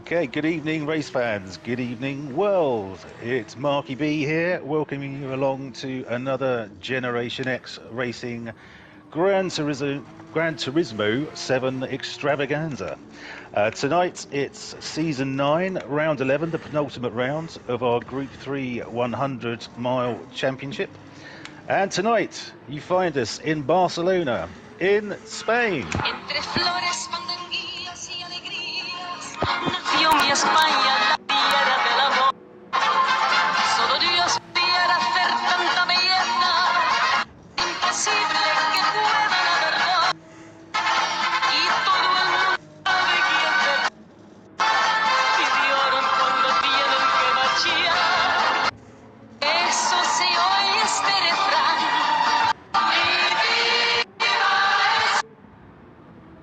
Okay, good evening, race fans. Good evening, world. It's MarkyB here, welcoming you along to another Generation X Racing Gran Turismo 7 Extravaganza. Tonight, it's Season 9, Round 11, the penultimate round of our Group 3 100-mile championship. And tonight, you find us in Barcelona, in Spain. Entre flores, fandanguillas y alegrías, nació mi España, la tierra del amor. Solo Dios pudiera hacer tanta belleza, imposible que pueda la verdad. Y todo el mundo sabe quién te y lloran cuando tienen que marchar. Eso se oye este refrán.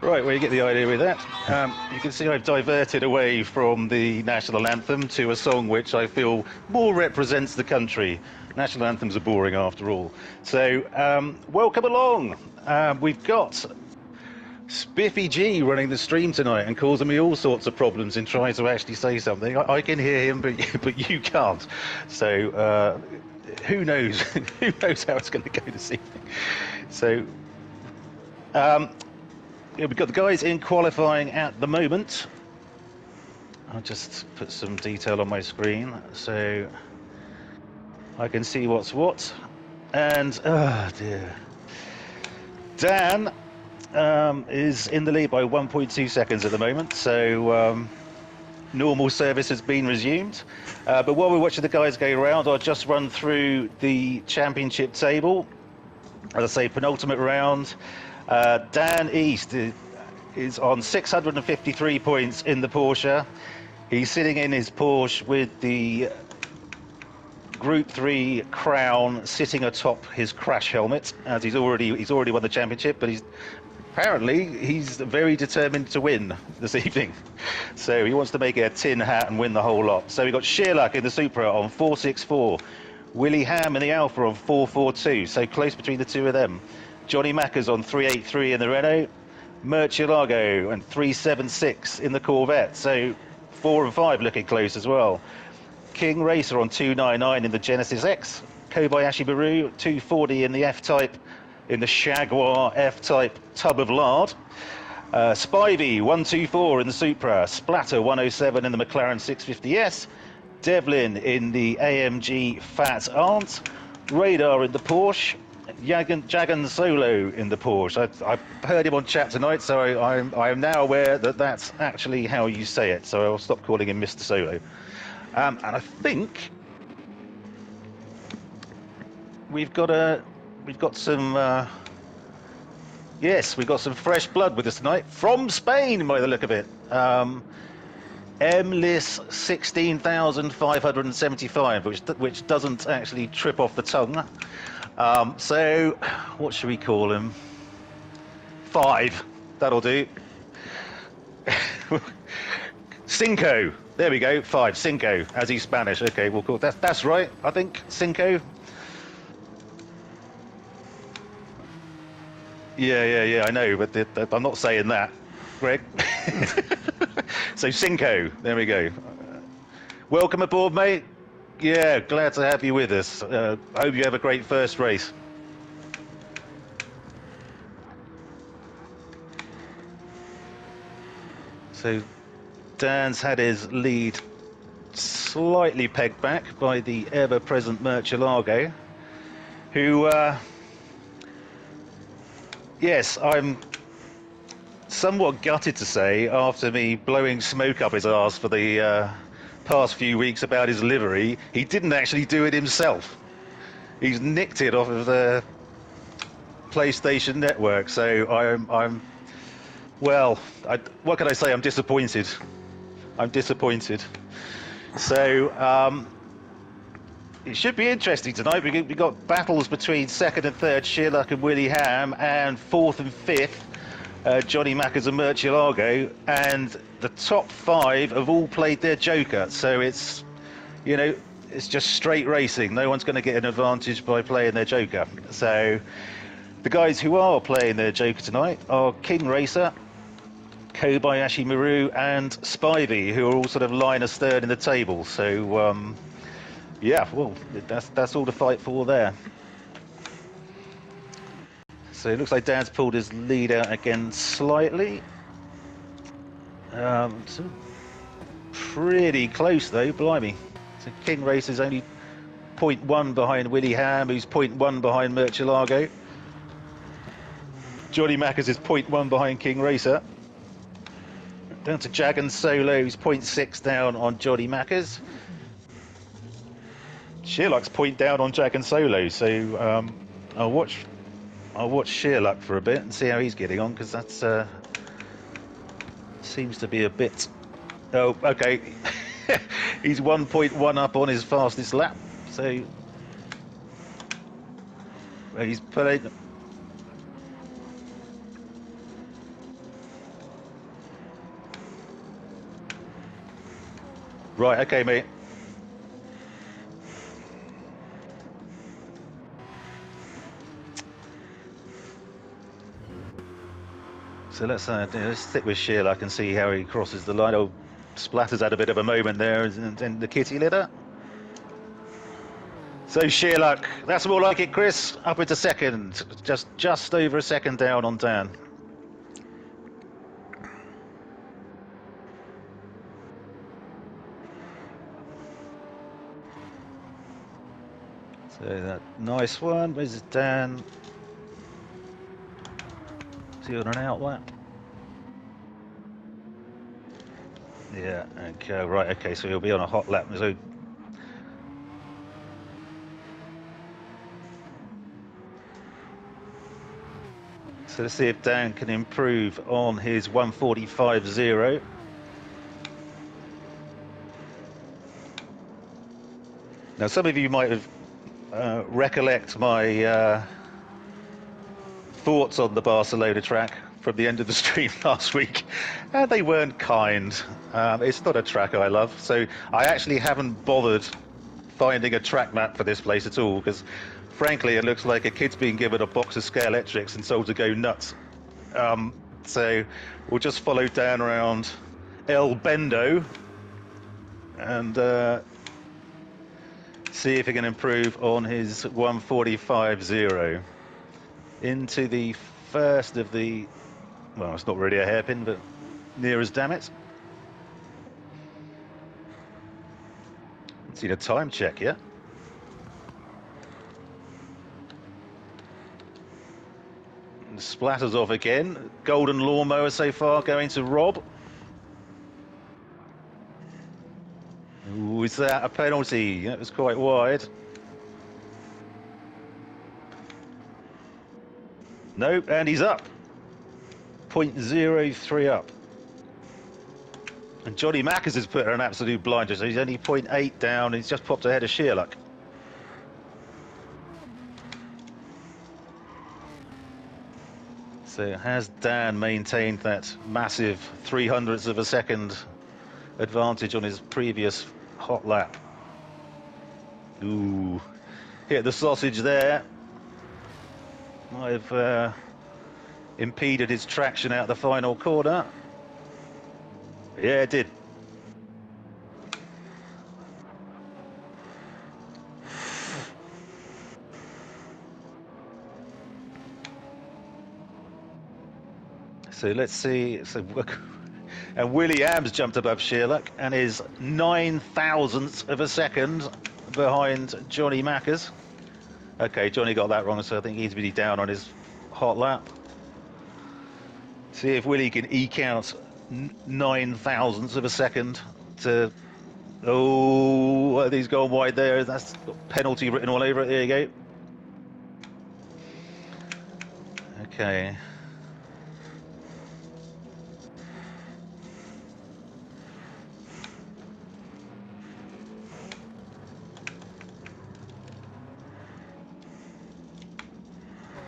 Right, well, you get the idea with that. You can see I've diverted away from the national anthem to a song which I feel more represents the country. National anthems are boring after all. So, welcome along. We've got Spiffy G running the stream tonight and causing me all sorts of problems in trying to actually say something. I can hear him, but you can't. So, who knows? Who knows how it's going to go this evening? So, yeah, we've got the guys in qualifying at the moment. I'll just put some detail on my screen so I can see what's what. And, oh dear. Dan is in the lead by 1.2 seconds at the moment, so normal service has been resumed. But while we're watching the guys go around, I'll just run through the championship table. As I say, penultimate round. Dan East is on 653 points in the Porsche. He's sitting in his Porsche with the Group 3 crown sitting atop his crash helmet, as he's already won the championship, but he's very determined to win this evening. So he wants to make a tin hat and win the whole lot. So we've got Shearluck in the Supra on 464. Willie Ham in the Alpha on 442, so close between the two of them. Johnny Mackers on 383 in the Renault. Murcielago and 376 in the Corvette, so 4 and 5 looking close as well. King Racer on 299 in the Genesis X. Kobayashi Maru 240 in the F-Type, in the Jaguar F-Type tub of lard. Spivey 124 in the Supra. Splatter 107 in the McLaren 650S. Devlin in the AMG Fat Aunt. Radar in the Porsche. Jagan Solo in the Porsche. I heard him on chat tonight, so I am now aware that that's actually how you say it. So I'll stop calling him Mr. Solo. And I think we've got some fresh blood with us tonight from Spain, by the look of it. MLIS 16,575, which doesn't actually trip off the tongue. So, what should we call him? 5. That'll do. Cinco. There we go. 5. Cinco, as he's Spanish. Okay, we'll call that's right. I think Cinco. Yeah. I know, but I'm not saying that, Greg. So Cinco. There we go. Welcome aboard, mate. Yeah, glad to have you with us. I hope you have a great first race. So Dan's had his lead slightly pegged back by the ever-present Murcielago, who, yes, I'm somewhat gutted to say, after me blowing smoke up his arse for the past few weeks about his livery, he didn't actually do it himself. He's nicked it off of the PlayStation Network, so what can I say? I'm disappointed. So it should be interesting tonight. We got battles between second and third, Shearluck and Willie Ham, and fourth and fifth, Johnny Mackers and Murcielago, and the top 5 have all played their joker. So it's just straight racing. No one's going to get an advantage by playing their joker. So the guys who are playing their joker tonight are King Racer, Kobayashi Maru and Spivey, who are all sort of line astern in the table. So yeah, well, that's all to fight for there. So it looks like Dan's pulled his lead out again slightly. So pretty close though, blimey. So King Race is only 0.1 behind Willie Ham, who's 0.1 behind Murcielago. Johnny Mackers is 0.1 behind King Racer. Down to Jagan Solo, who's 0.6 down on Johnny Mackers. Sheerluck's point down on Jagan Solo, so I'll watch Sheerluck for a bit and see how he's getting on, because that's seems to be a bit. Oh, okay. He's 1.1 up on his fastest lap, so he's pulling. Right, okay, mate. So let's stick with Sheerluck and see how he crosses the line. Oh, Splatter's had a bit of a moment there in the kitty litter. So Sheerluck, that's more like it, Chris. Up into second, just over a second down on Dan. So that nice one. Where's Dan? Is he on an out lap? Yeah. Okay. Right. Okay. So he'll be on a hot lap. So let's see if Dan can improve on his 1:45.0. Now, some of you might have recollect my thoughts on the Barcelona track from the end of the stream last week, and they weren't kind. It's not a track I love, so I actually haven't bothered finding a track map for this place at all, because frankly it looks like a kid's being given a box of Scalextrics and told to go nuts. So we'll just follow Dan around El Bendo and see if he can improve on his 1:45.0 into the first of the, well, it's not really a hairpin, but near as damn it. Let's see the time check, yeah. Splatters off again. Golden lawnmower so far going to Rob. Ooh, is that a penalty? That was quite wide. Nope, and he's up. 0.03 up. And Johnny Mackers has put an absolute blinder, so he's only 0.8 down. He's just popped ahead of Sheerluck. So has Dan maintained that massive 0.03 of a second advantage on his previous hot lap? Ooh, hit the sausage there. Might have impeded his traction out the final corner. Yeah, it did. So let's see. So, and Williams jumped above Sheerluck and is 0.009 of a second behind Johnny Mackers. Okay, Johnny got that wrong, so I think he's really down on his hot lap. See if Willie can eke out 0.009 of a second to. Oh, he's gone wide there. That's penalty written all over it. There you go. Okay.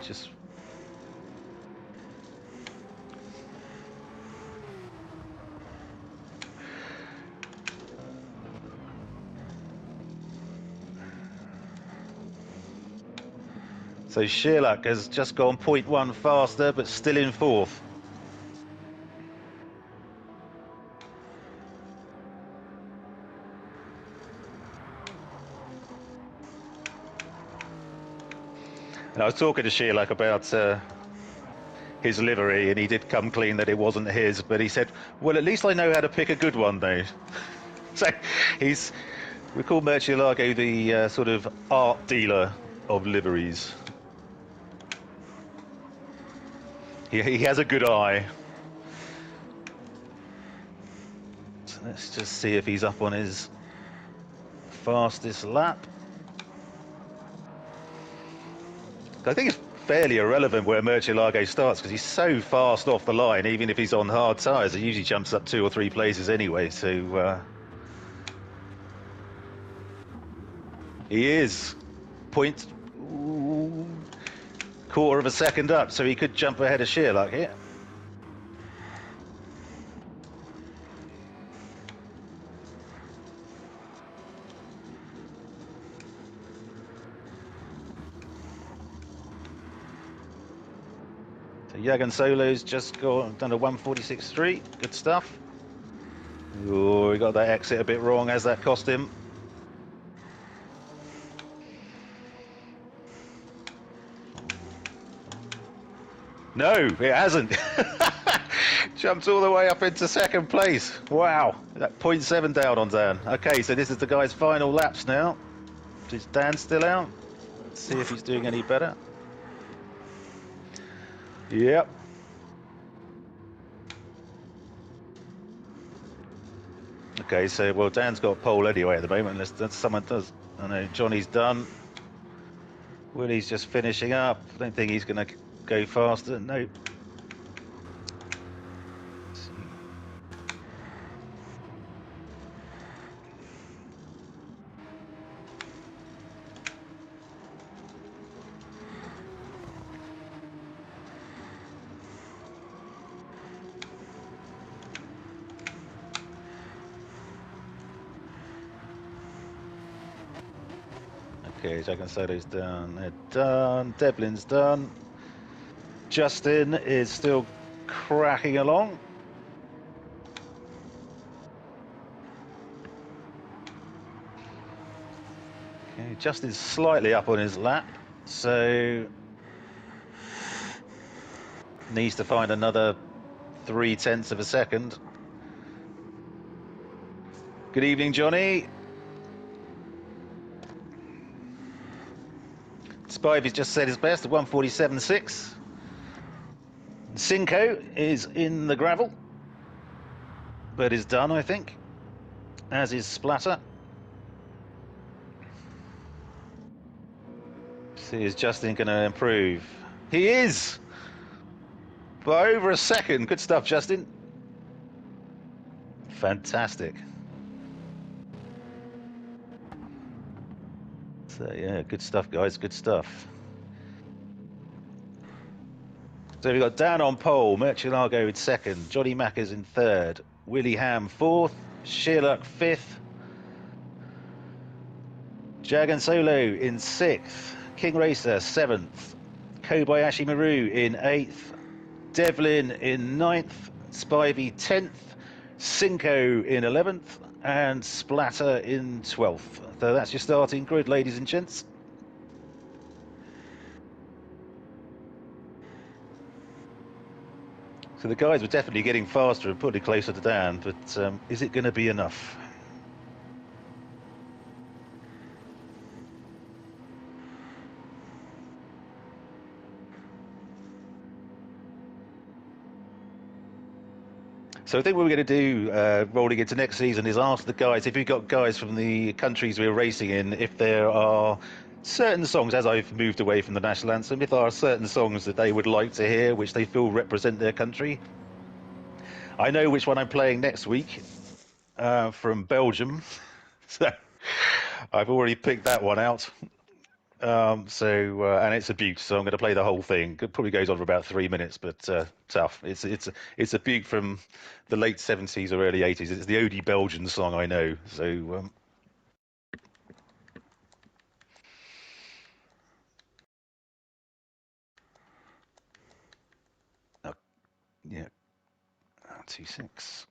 Just. So Sheerluck has just gone 0.1 faster, but still in fourth. And I was talking to Shearluck about his livery, and he did come clean that it wasn't his, but he said, well, at least I know how to pick a good one, though. So we call Murcielago the sort of art dealer of liveries. He has a good eye. So let's just see if he's up on his fastest lap. I think it's fairly irrelevant where Murcielago starts because he's so fast off the line. Even if he's on hard tyres, he usually jumps up 2 or 3 places anyway. So he is quarter of a second up, so he could jump ahead of Shearluck here. So Jagan Solo's just done a 146.3. Good stuff. Oh, he got that exit a bit wrong, as that cost him. No, it hasn't. Jumps all the way up into second place. Wow, that 0.7 down on Dan. Okay, so this is the guy's final laps now. Is Dan still out? Let's see if he's doing any better. Yep. Okay, so, well, Dan's got pole anyway at the moment, unless someone does. I know Johnny's done. Willie's just finishing up. I don't think he's going to go faster. No. Okay, Jagan Solo's done. They're done. Devlin's done. Justin is still cracking along. Okay, Justin's slightly up on his lap, so needs to find another 0.3 of a second. Good evening, Johnny. Spivey's just said his best at 147.6. Cinco is in the gravel, but is done, I think, as is Splatter. See, is Justin going to improve? He is! By over a second. Good stuff, Justin. Fantastic. So, yeah, good stuff, guys. Good stuff. So we've got Dan on pole, Murcielago in second, Johnny Mackers in third, Willie Ham fourth, Shearluck fifth, Jagan Solo in sixth, King Racer seventh, Kobayashi Maru in eighth, Devlin in ninth, Spivey 10th, Cinco in 11th, and Splatter in 12th. So that's your starting grid, ladies and gents. So the guys were definitely getting faster and putting closer to Dan, but is it going to be enough? So I think what we're going to do, rolling into next season, is ask the guys, if you've got guys from the countries we're racing in, if there are certain songs, as I've moved away from the national anthem, if there are certain songs that they would like to hear, which they feel represent their country. I know which one I'm playing next week, from Belgium. So I've already picked that one out. And it's a beaut, so I'm going to play the whole thing. It probably goes on for about 3 minutes, but tough. It's a beaut from the late 70s or early 80s. It's the Odie Belgian song, I know. So yeah, 2.6.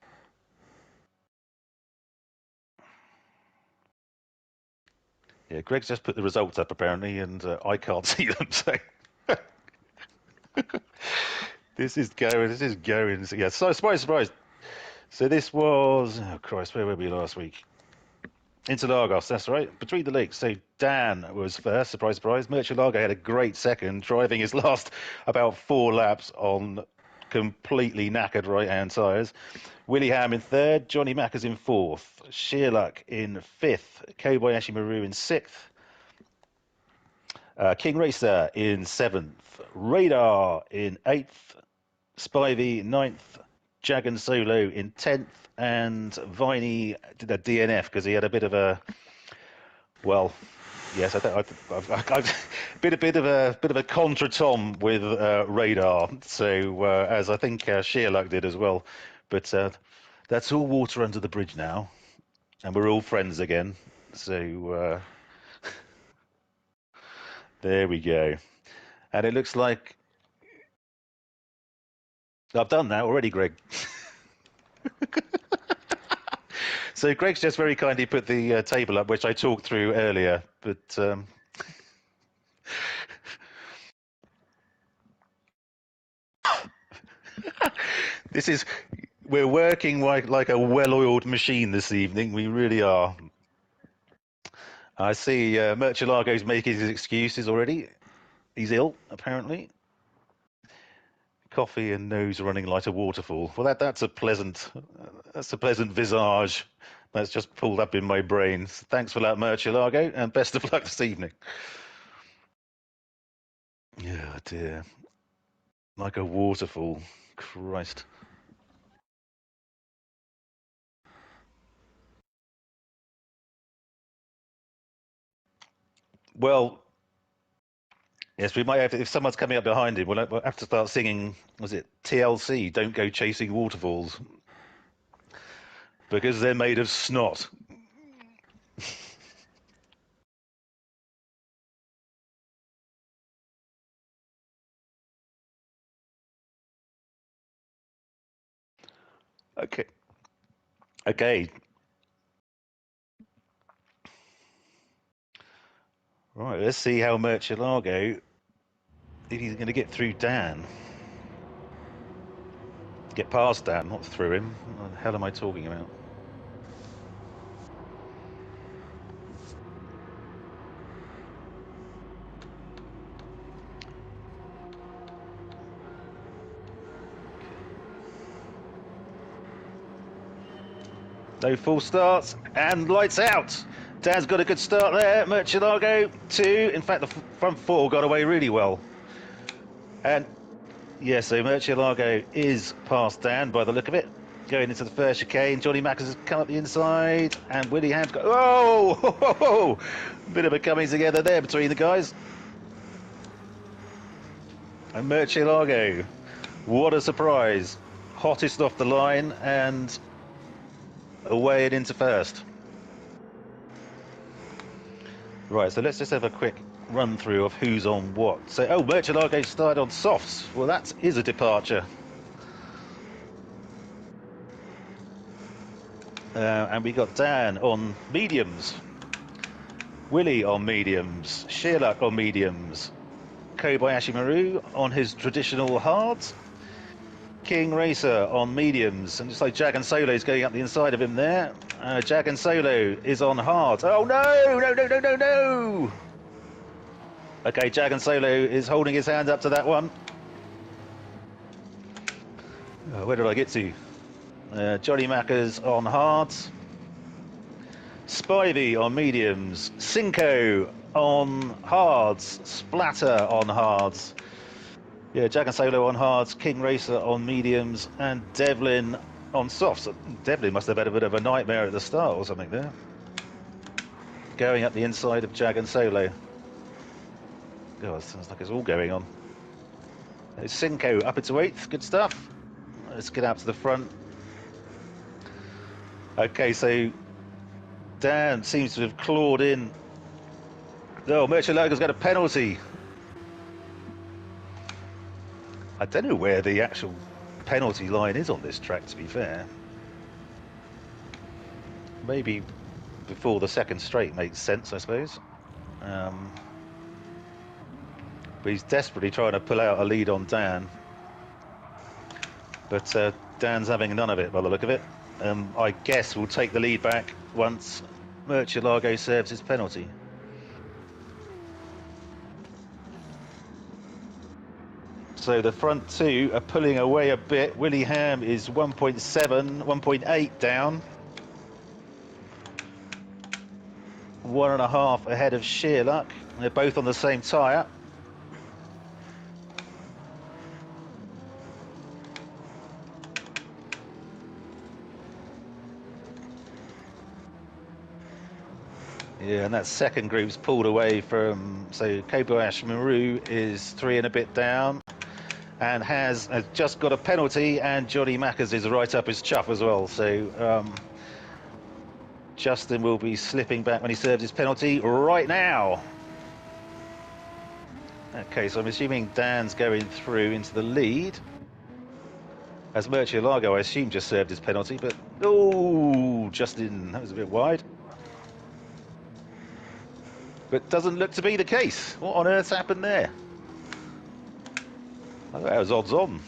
Yeah, Greg's just put the results up apparently, and I can't see them. So This is going. This is going. Yeah. So surprise. So this was. Oh Christ, where were we last week? Interlagos, that's right, between the lakes. So Dan was first, surprise. Murcielago had a great second, driving his last about 4 laps on completely knackered right-hand tyres. Willingham in third, Johnny Mackers in fourth, Sheerluck in fifth, Kobayashi Maru in sixth, King Racer in seventh, Radar in eighth, Spivey ninth, Jagan Solo in 10th, and Viney did a DNF because he had a bit of a, well, yes, I've been a bit of a contretemps with Radar. So as I think Sheerluck did as well, but that's all water under the bridge now, and we're all friends again. So there we go, and it looks like I've done that already, Greg. So Greg's just very kindly put the table up, which I talked through earlier, but. This is, we're working like a well-oiled machine this evening. We really are. I see Murcielago's making his excuses already. He's ill, apparently. Coffee and nose running like a waterfall. Well, that's a pleasant visage that's just pulled up in my brain. Thanks for that, Murcielago, and best of luck this evening. Yeah, dear. Like a waterfall. Christ. Well, yes, we might have to, if someone's coming up behind him, we'll have to start singing, was it TLC, Don't Go Chasing Waterfalls, because they're made of snot. Okay. Okay. Right, let's see how Murcielago, if he's going to get through Dan. Get past Dan, not through him. What the hell am I talking about? No full starts and lights out. Dan's got a good start there. Murcielago, 2. In fact, the front 4 got away really well. And yeah, so Murcielago is past Dan by the look of it. Going into the first chicane, Johnny Mackers has come up the inside, and Willie Ham's got, oh, bit of a coming together there between the guys. And Murcielago, what a surprise. Hottest off the line and away and into first. Right, so let's just have a quick run through of who's on what. So, oh, Murcielago started on softs. Well, that is a departure. And we got Dan on mediums, Willie on mediums, Sheerluck on mediums, Kobayashi Maru on his traditional hards, King Racer on mediums, and just like Jagan Solo is going up the inside of him there. Jagan Solo is on hards. Oh no! Okay, Jagan Solo is holding his hand up to that one. Where did I get to? Johnny Mackers on hards. Spivey on mediums, Cinco on hards, Splatter on hards. Yeah, Jack and Solo on hards, King Racer on mediums, and Devlin on softs. Devlin must have had a bit of a nightmare at the start or something there. Going up the inside of Jag and Solo. God, sounds like it's all going on. There's Cinco up into 8th, good stuff. Let's get out to the front. Okay, so Dan seems to have clawed in. Oh, Murcielago's got a penalty. I don't know where the actual penalty line is on this track, to be fair. Maybe before the second straight makes sense, I suppose. But he's desperately trying to pull out a lead on Dan. But Dan's having none of it by the look of it. I guess we'll take the lead back once Murcielago serves his penalty. So the front two are pulling away a bit. Willie Ham is 1.7, 1.8 down. 1.5 ahead of Sheerluck. They're both on the same tyre. Yeah, and that second group's pulled away from, so Kobayashi Maru is 3 and a bit down and has just got a penalty, and Johnny Mackers is right up his chuff as well. So Justin will be slipping back when he serves his penalty right now. Okay, so I'm assuming Dan's going through into the lead. As Murcielago, I assume, just served his penalty, but oh, Justin, that was a bit wide. But doesn't look to be the case. What on earth's happened there? I thought that was odds on.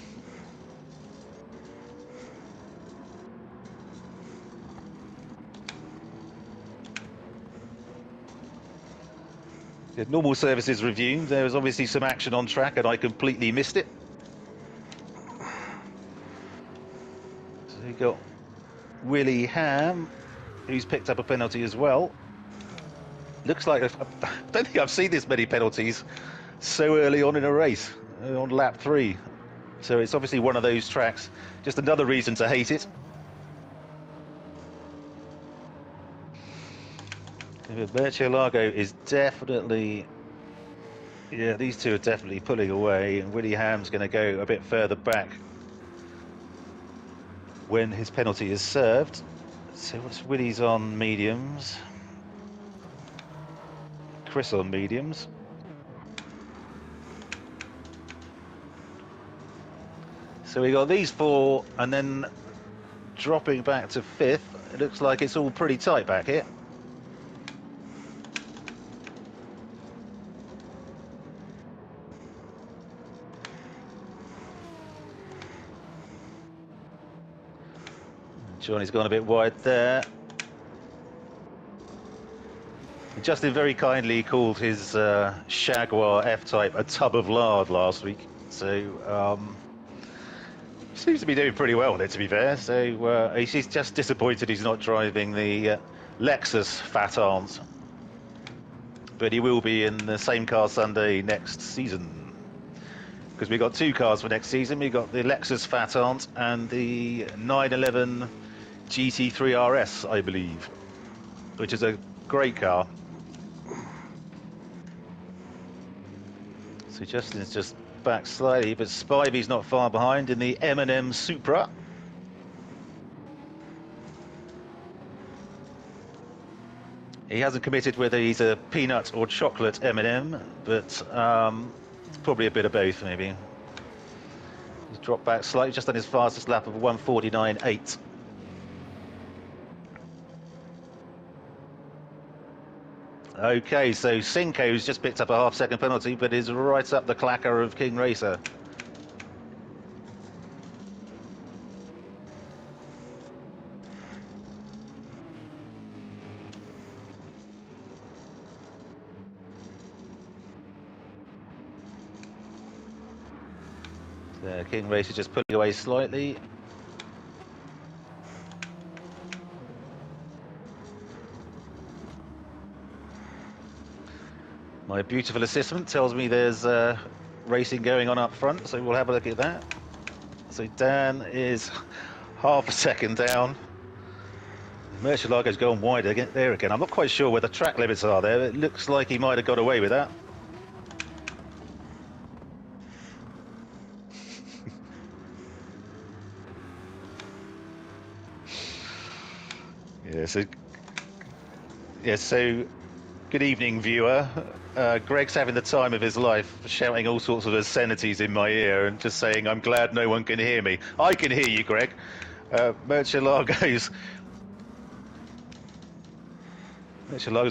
The normal services resumed. There was obviously some action on track and I completely missed it. So we got Willie Ham, who's picked up a penalty as well. Looks like, I don't think I've seen this many penalties so early on in a race, on lap 3. So it's obviously one of those tracks. Just another reason to hate it. Murcielago is definitely, yeah, these two are definitely pulling away, and Willie Ham's going to go a bit further back when his penalty is served. So what's Willie's on mediums? Chris on mediums. So we got these 4, and then dropping back to 5th. It looks like it's all pretty tight back here. Johnny's gone a bit wide there. Justin very kindly called his Jaguar F-Type a tub of lard last week. So seems to be doing pretty well with it, to be fair. So he's just disappointed he's not driving the Lexus Fat Arms. But he will be in the same car Sunday next season. Because we've got 2 cars for next season. We've got the Lexus Fat Aunt and the 911 GT3 RS, I believe, which is a great car. So Justin's just back slightly, but Spivey's not far behind in the M&M Supra. He hasn't committed whether he's a peanut or chocolate M&M, but it's probably a bit of both, maybe. He's dropped back slightly, just on his fastest lap of 1:49.8. Okay, so Cinco's just picked up a half-second penalty, but is right up the clacker of King Racer. King Racer just pulling away slightly. My beautiful assistant tells me there's racing going on up front, so we'll have a look at that. So Dan is half a second down. Murcielago's going wide again, there again. I'm not quite sure where the track limits are there. It looks like he might have got away with that. So good evening, viewer. Greg's having the time of his life, shouting all sorts of obscenities in my ear and just saying, I'm glad no one can hear me. I can hear you, Greg. Murcielago's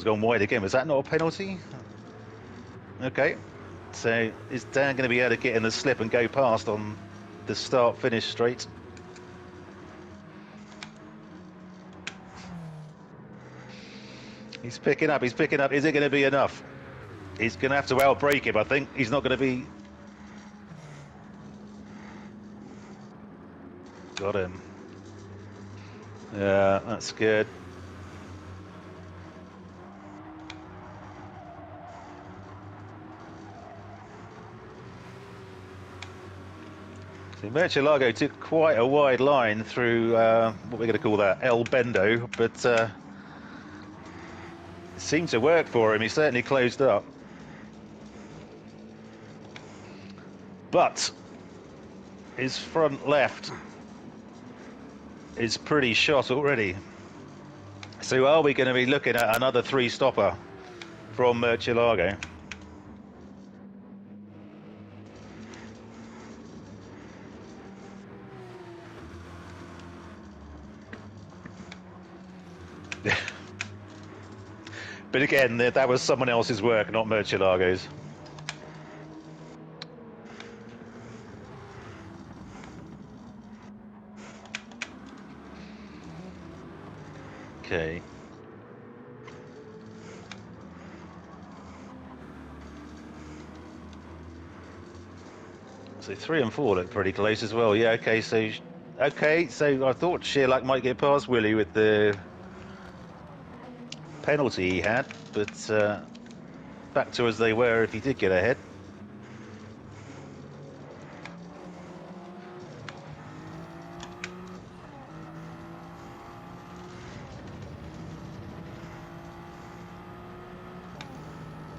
gone wide again. Was that not a penalty? Okay. So is Dan going to be able to get in the slip and go past on the start-finish straight? He's picking up, he's picking up. Is it going to be enough? He's going to have to outbrake him, I think. He's not going to be... Got him. Yeah, that's good. So Murcielago took quite a wide line through, what we're going to call that, El Bendo, but it seemed to work for him. He certainly closed up. But his front left is pretty shot already. So are we going to be looking at another three-stopper from Murcielago? But again, that was someone else's work, not Murcielago's. Okay. So 3 and 4 look pretty close as well. Yeah, okay, so I thought Shearluck might get past Willie with the penalty he had, but back to as they were if he did get ahead.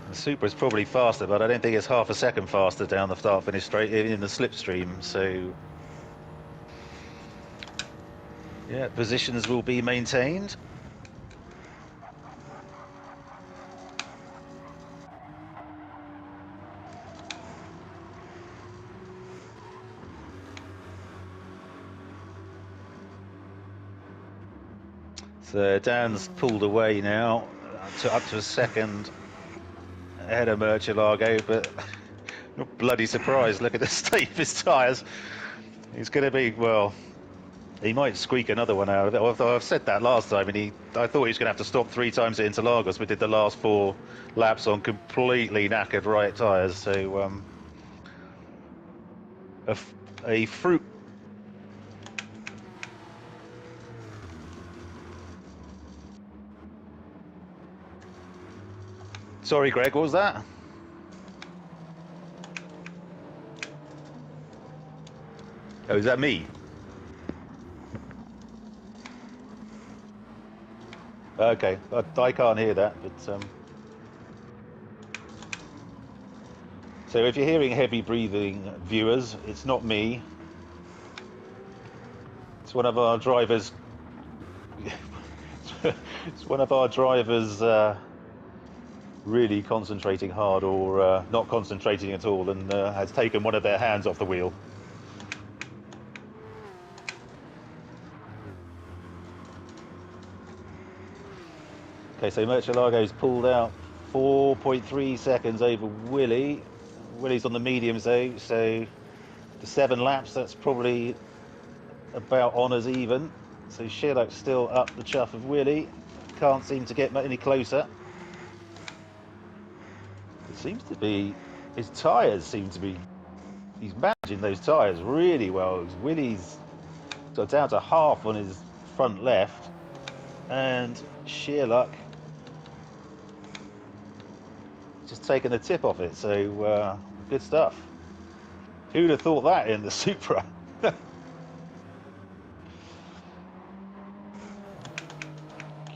The Supra's probably faster, but I don't think it's half a second faster down the start-finish straight, even in the slipstream, so... Yeah, positions will be maintained. So Dan's pulled away now, up to a second ahead of Murcielago, but not bloody surprised. Look at the state of his tyres. He's going to be, well, he might squeak another one out of it. Although I've said that last time, and I thought he was going to have to stop 3 times at Interlagos, but did the last 4 laps on completely knackered right tyres. So a fruit. Sorry, Greg, what was that? Oh, is that me? Okay, I can't hear that, but so if you're hearing heavy breathing, viewers, it's not me. It's one of our drivers. It's one of our drivers really concentrating hard, or not concentrating at all, and has taken one of their hands off the wheel. Okay, so Murcielago's pulled out 4.3 seconds over Willie. Willie's on the mediums though, so the 7 laps, that's probably about on as even. So Shearluck's still up the chuff of Willie. Can't seem to get any closer. It seems to be, his tyres seem to be, he's managing those tyres really well. Willie's got down to half on his front left, and Shearluck just taking the tip off it, so good stuff. Who'd have thought that in the Supra?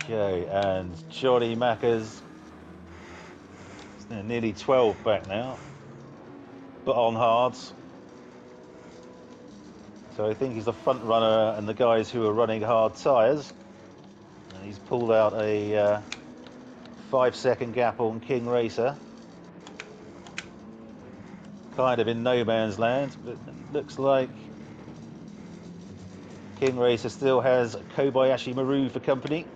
Okay, and Johnny Macca's nearly 12 back now, but on hards. So I think he's the front runner and the guys who are running hard tyres. And he's pulled out a 5-second gap on King Racer. Kind of in no man's land, but it looks like King Racer still has Kobayashi Maru for company.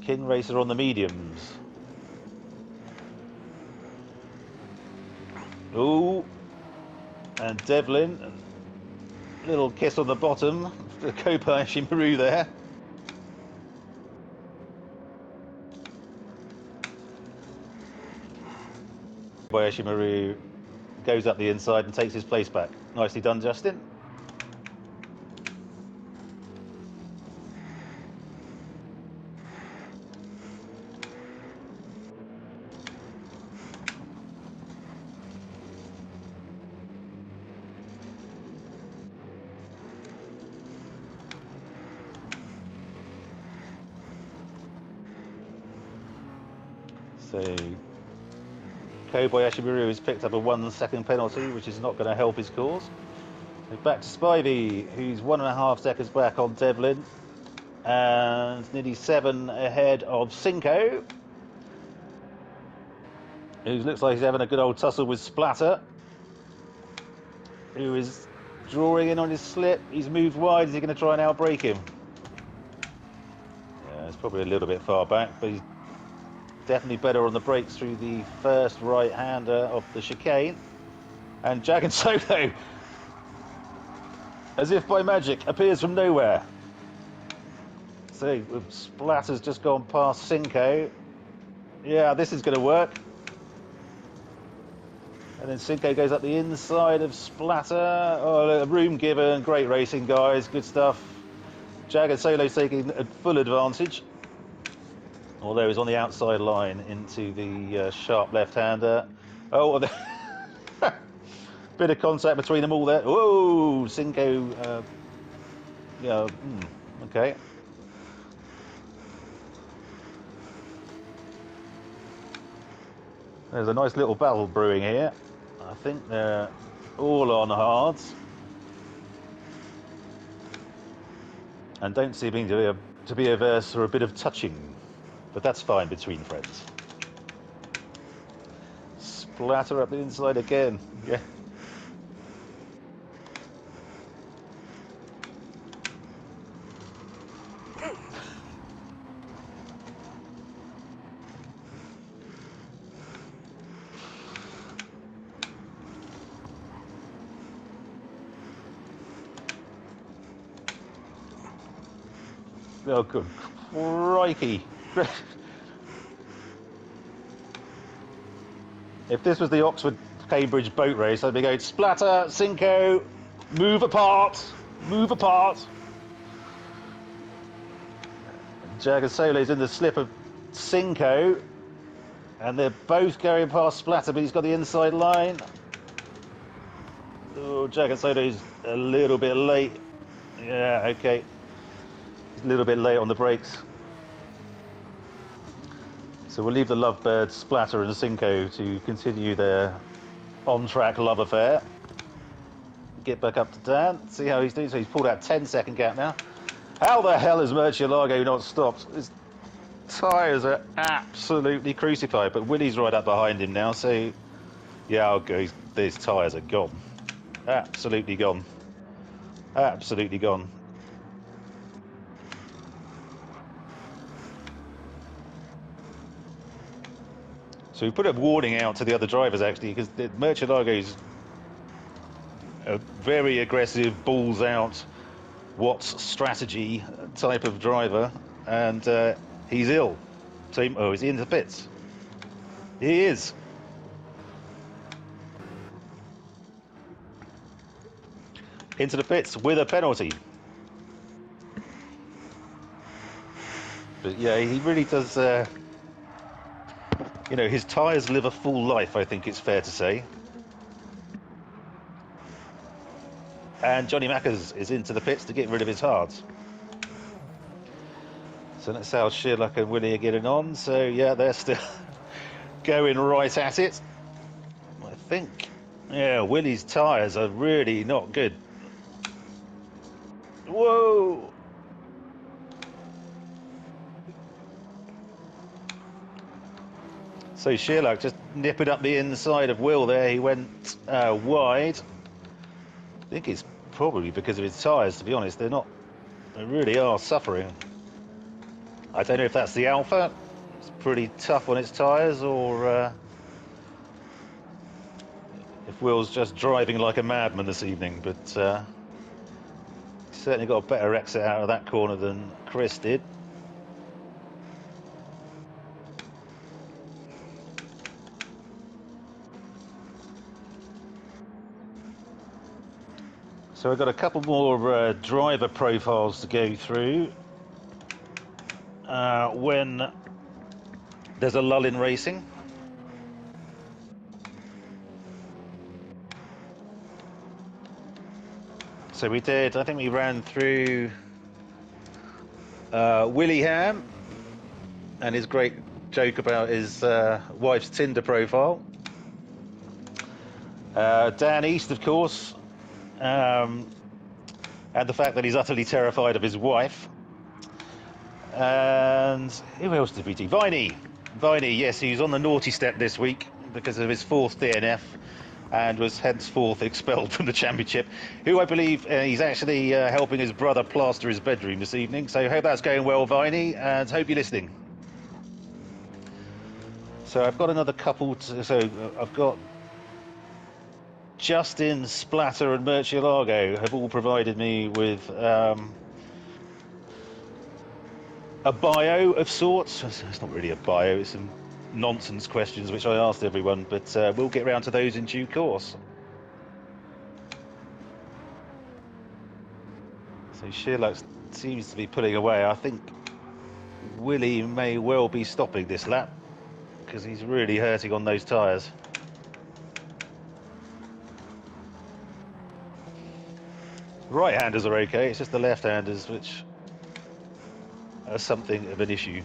King Racer on the mediums. Ooh, and Devlin, little kiss on the bottom for Kobayashi Maru there. Kobayashi Maru goes up the inside and takes his place back. Nicely done, Justin. So Kobayashi Maru has picked up a 1 second penalty, which is not going to help his cause. So back to Spivey, who's 1.5 seconds back on Devlin, and nearly 7 ahead of Cinco, who looks like he's having a good old tussle with Splatter, who is drawing in on his slip. He's moved wide. Is he going to try and outbrake him? Yeah, it's probably a little bit far back, but he's definitely better on the brakes through the first right-hander of the chicane. And Dragon Solo, as if by magic, appears from nowhere. So Splatter's just gone past Cinco. Yeah, this is going to work. And then Cinco goes up the inside of Splatter. Oh, room given. Great racing, guys. Good stuff. Dragon Solo's taking full advantage. Although he's on the outside line into the sharp left-hander. Oh, bit of contact between them all there. Whoa, Cinco. Yeah, okay. There's a nice little battle brewing here. I think they're all on hards. And don't seem to be averse for a bit of touching. But that's fine between friends. Splatter up the inside again. Yeah. Oh, good crikey. If this was the Oxford-Cambridge boat race, I'd be going, Splatter, Cinco, move apart, move apart. Dragon Solo's in the slip of Cinco, and they're both going past Splatter, but he's got the inside line. Oh, Dragon Solo's a little bit late. Yeah, okay. He's a little bit late on the brakes. So we'll leave the lovebirds, Splatter and Cinco, to continue their on-track love affair. Get back up to Dan, see how he's doing. So he's pulled out 10-second gap now. How the hell has Murcielago not stopped? His tyres are absolutely crucified, but Willie's right up behind him now, so yeah, these tyres are gone. Absolutely gone. Absolutely gone. So we put a warning out to the other drivers, actually, because Murcielago's a very aggressive, balls out, Watts strategy type of driver, and he's ill. So is he in the pits? He is. Into the pits with a penalty. But yeah, he really does. You know, his tyres live a full life, I think it's fair to say. And Johnny Mackers is into the pits to get rid of his hards. So that's how Sherlock and Willie are getting on. So yeah, they're still going right at it. I think, yeah, Willie's tyres are really not good. Whoa! So Sherlock just nipping up the inside of Will there. He went wide. I think it's probably because of his tyres, to be honest. They really are suffering. I don't know if that's the Alpha. It's pretty tough on its tyres, or if Will's just driving like a madman this evening, but he's certainly got a better exit out of that corner than Chris did. So we've got a couple more driver profiles to go through when there's a lull in racing. So we did, I think we ran through Willie Ham and his great joke about his wife's Tinder profile. Dan East, of course, and the fact that he's utterly terrified of his wife. And who else did we do? Viney, yes, he's on the naughty step this week because of his 4th DNF and was henceforth expelled from the championship, who I believe he's actually helping his brother plaster his bedroom this evening. So I hope that's going well, Viney, and hope you're listening. So I've got another couple I've got Justin, Splatter and Murcielago have all provided me with a bio of sorts. It's not really a bio, it's some nonsense questions which I asked everyone, but we'll get round to those in due course. So Sherlock seems to be pulling away. I think Willie may well be stopping this lap because he's really hurting on those tyres. Right-handers are okay, it's just the left-handers which are something of an issue.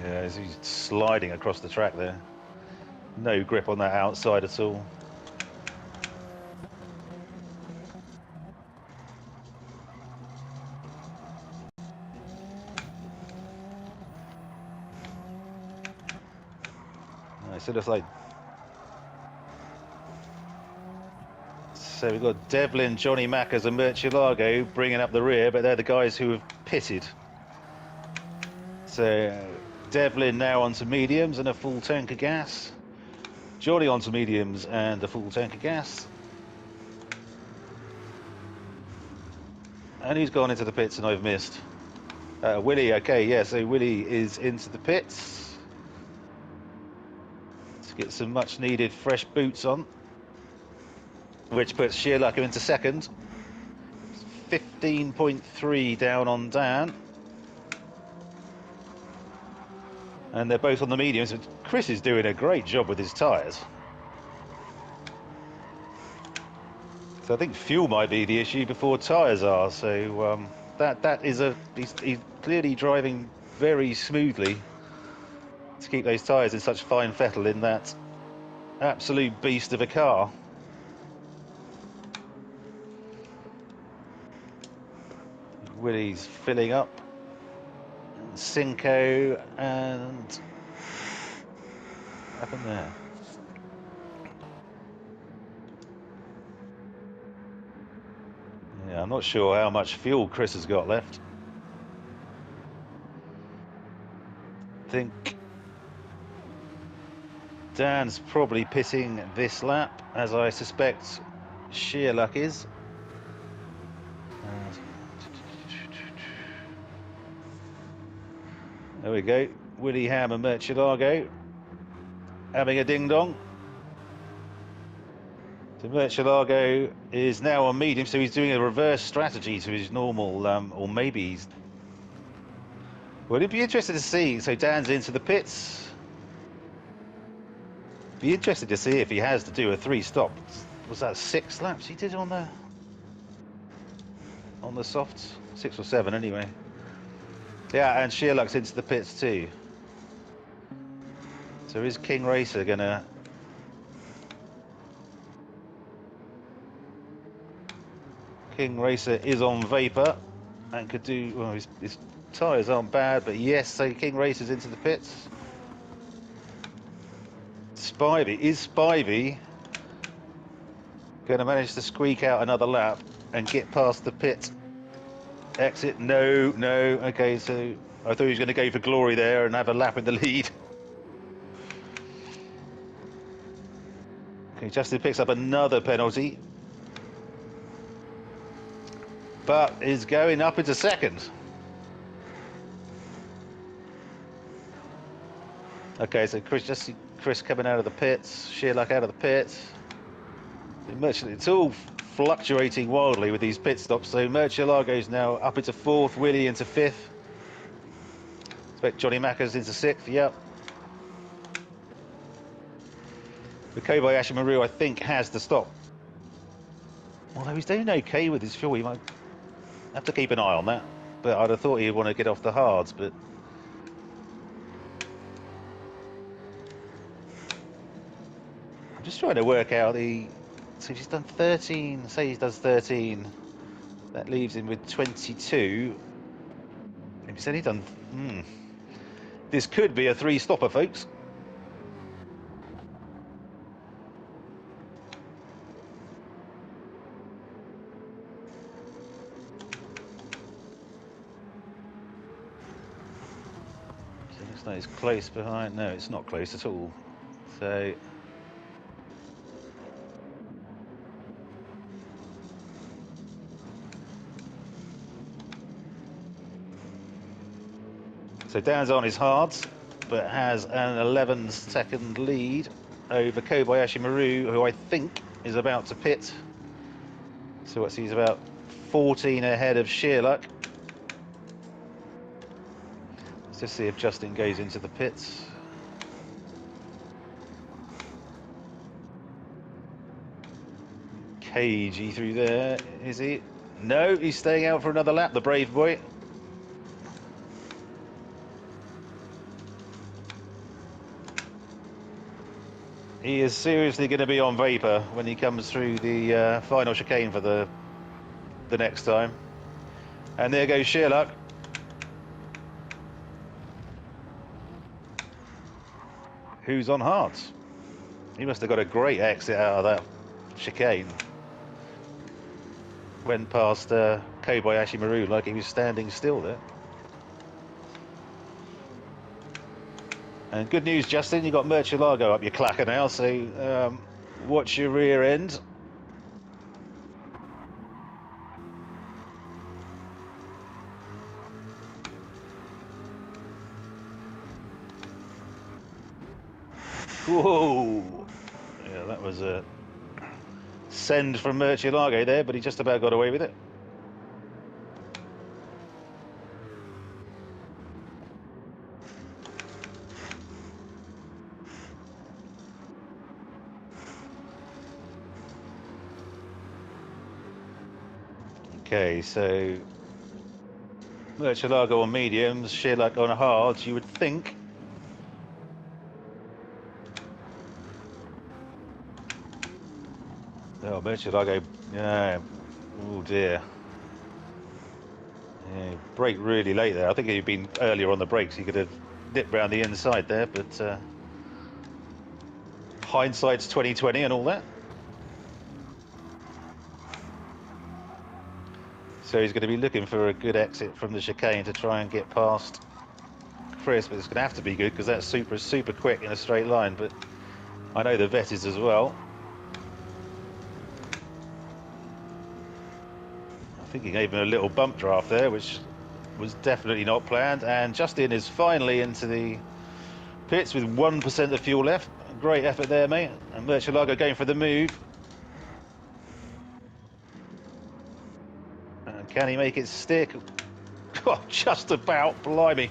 Yeah, he's sliding across the track there. No grip on that outside at all. So it looks like. So we've got Devlin, Johnny Mackers and Murcielago bringing up the rear, but they're the guys who have pitted. So Devlin now onto mediums and a full tank of gas. Johnny onto mediums and a full tank of gas. And who's gone into the pits and I've missed? Willie, okay, yeah, so Willie is into the pits to get some much needed fresh boots on, which puts Sherlock into second. 15.3 down on Dan. And they're both on the mediums. Chris is doing a great job with his tyres. So I think fuel might be the issue before tyres are. So that is he's clearly driving very smoothly to keep those tyres in such fine fettle in that absolute beast of a car. Willie's filling up. Cinco and what happened there? Yeah, I'm not sure how much fuel Chris has got left. I think Dan's probably pitting this lap, as I suspect Sherlock is. There we go. Willie Ham and Murcielago having a ding-dong. So Murcielago is now on medium, so he's doing a reverse strategy to his normal, or maybe he's... Well, it'd be interesting to see. So Dan's into the pits. Be interested to see if he has to do a 3-stop. Was that 6 laps he did on the softs? 6 or 7 anyway. Yeah, and Sherlock's into the pits too. So is King Racer gonna... King Racer is on vapor and could do... Well, his tyres aren't bad, but yes, so King Racer's into the pits. Spivey, is Spivey going to manage to squeak out another lap and get past the pit Exit, no, no. Okay, so I thought he was going to go for glory there and have a lap in the lead. Okay, Justin picks up another penalty, but is going up into second. Okay, so Chris coming out of the pits, Shearluck out of the pits. It's all fluctuating wildly with these pit stops. So Murcielago's now up into fourth, Willie into fifth. Expect Johnny Macca's into sixth. Yep. But Kobayashi Maru, I think, has to stop. Although he's doing okay with his fuel, he might have to keep an eye on that. But I'd have thought he'd want to get off the hards. But I'm just trying to work out the. So he's done 13. Say he does 13. That leaves him with 22. If he's only done. This could be a three-stopper, folks. So it looks like it's close behind. No, it's not close at all. So. So Dan's on his hards, but has an 11-second lead over Kobayashi Maru, who I think is about to pit. So what's he's about 14 ahead of Shearluck. Let's just see if Justin goes into the pits. Cagey through there, is he? No, he's staying out for another lap, the brave boy. He is seriously going to be on vapour when he comes through the final chicane for the next time. And there goes Shearluck. Who's on hards? He must have got a great exit out of that chicane. Went past Kobayashi Maru like he was standing still there. And good news, Justin, you got Murcielago up your clacker now, so watch your rear end. Whoa! Yeah, that was a send from Murcielago there, but he just about got away with it. Okay, so Murcielago on mediums, Shearluck on hards, you would think. Oh, Murcielago, yeah, oh dear. Yeah, brake really late there. I think he'd been earlier on the brakes, he could have nipped round the inside there, but hindsight's 20/20 and all that. So he's going to be looking for a good exit from the chicane to try and get past Chris, but it's going to have to be good because that Supra is super quick in a straight line, but I know the vet is as well. I think he gave him a little bump draft there, which was definitely not planned, and Justin is finally into the pits with 1% of fuel left. Great effort there, mate. And Murcielago going for the move. And can he make it stick? Oh, just about, blimey.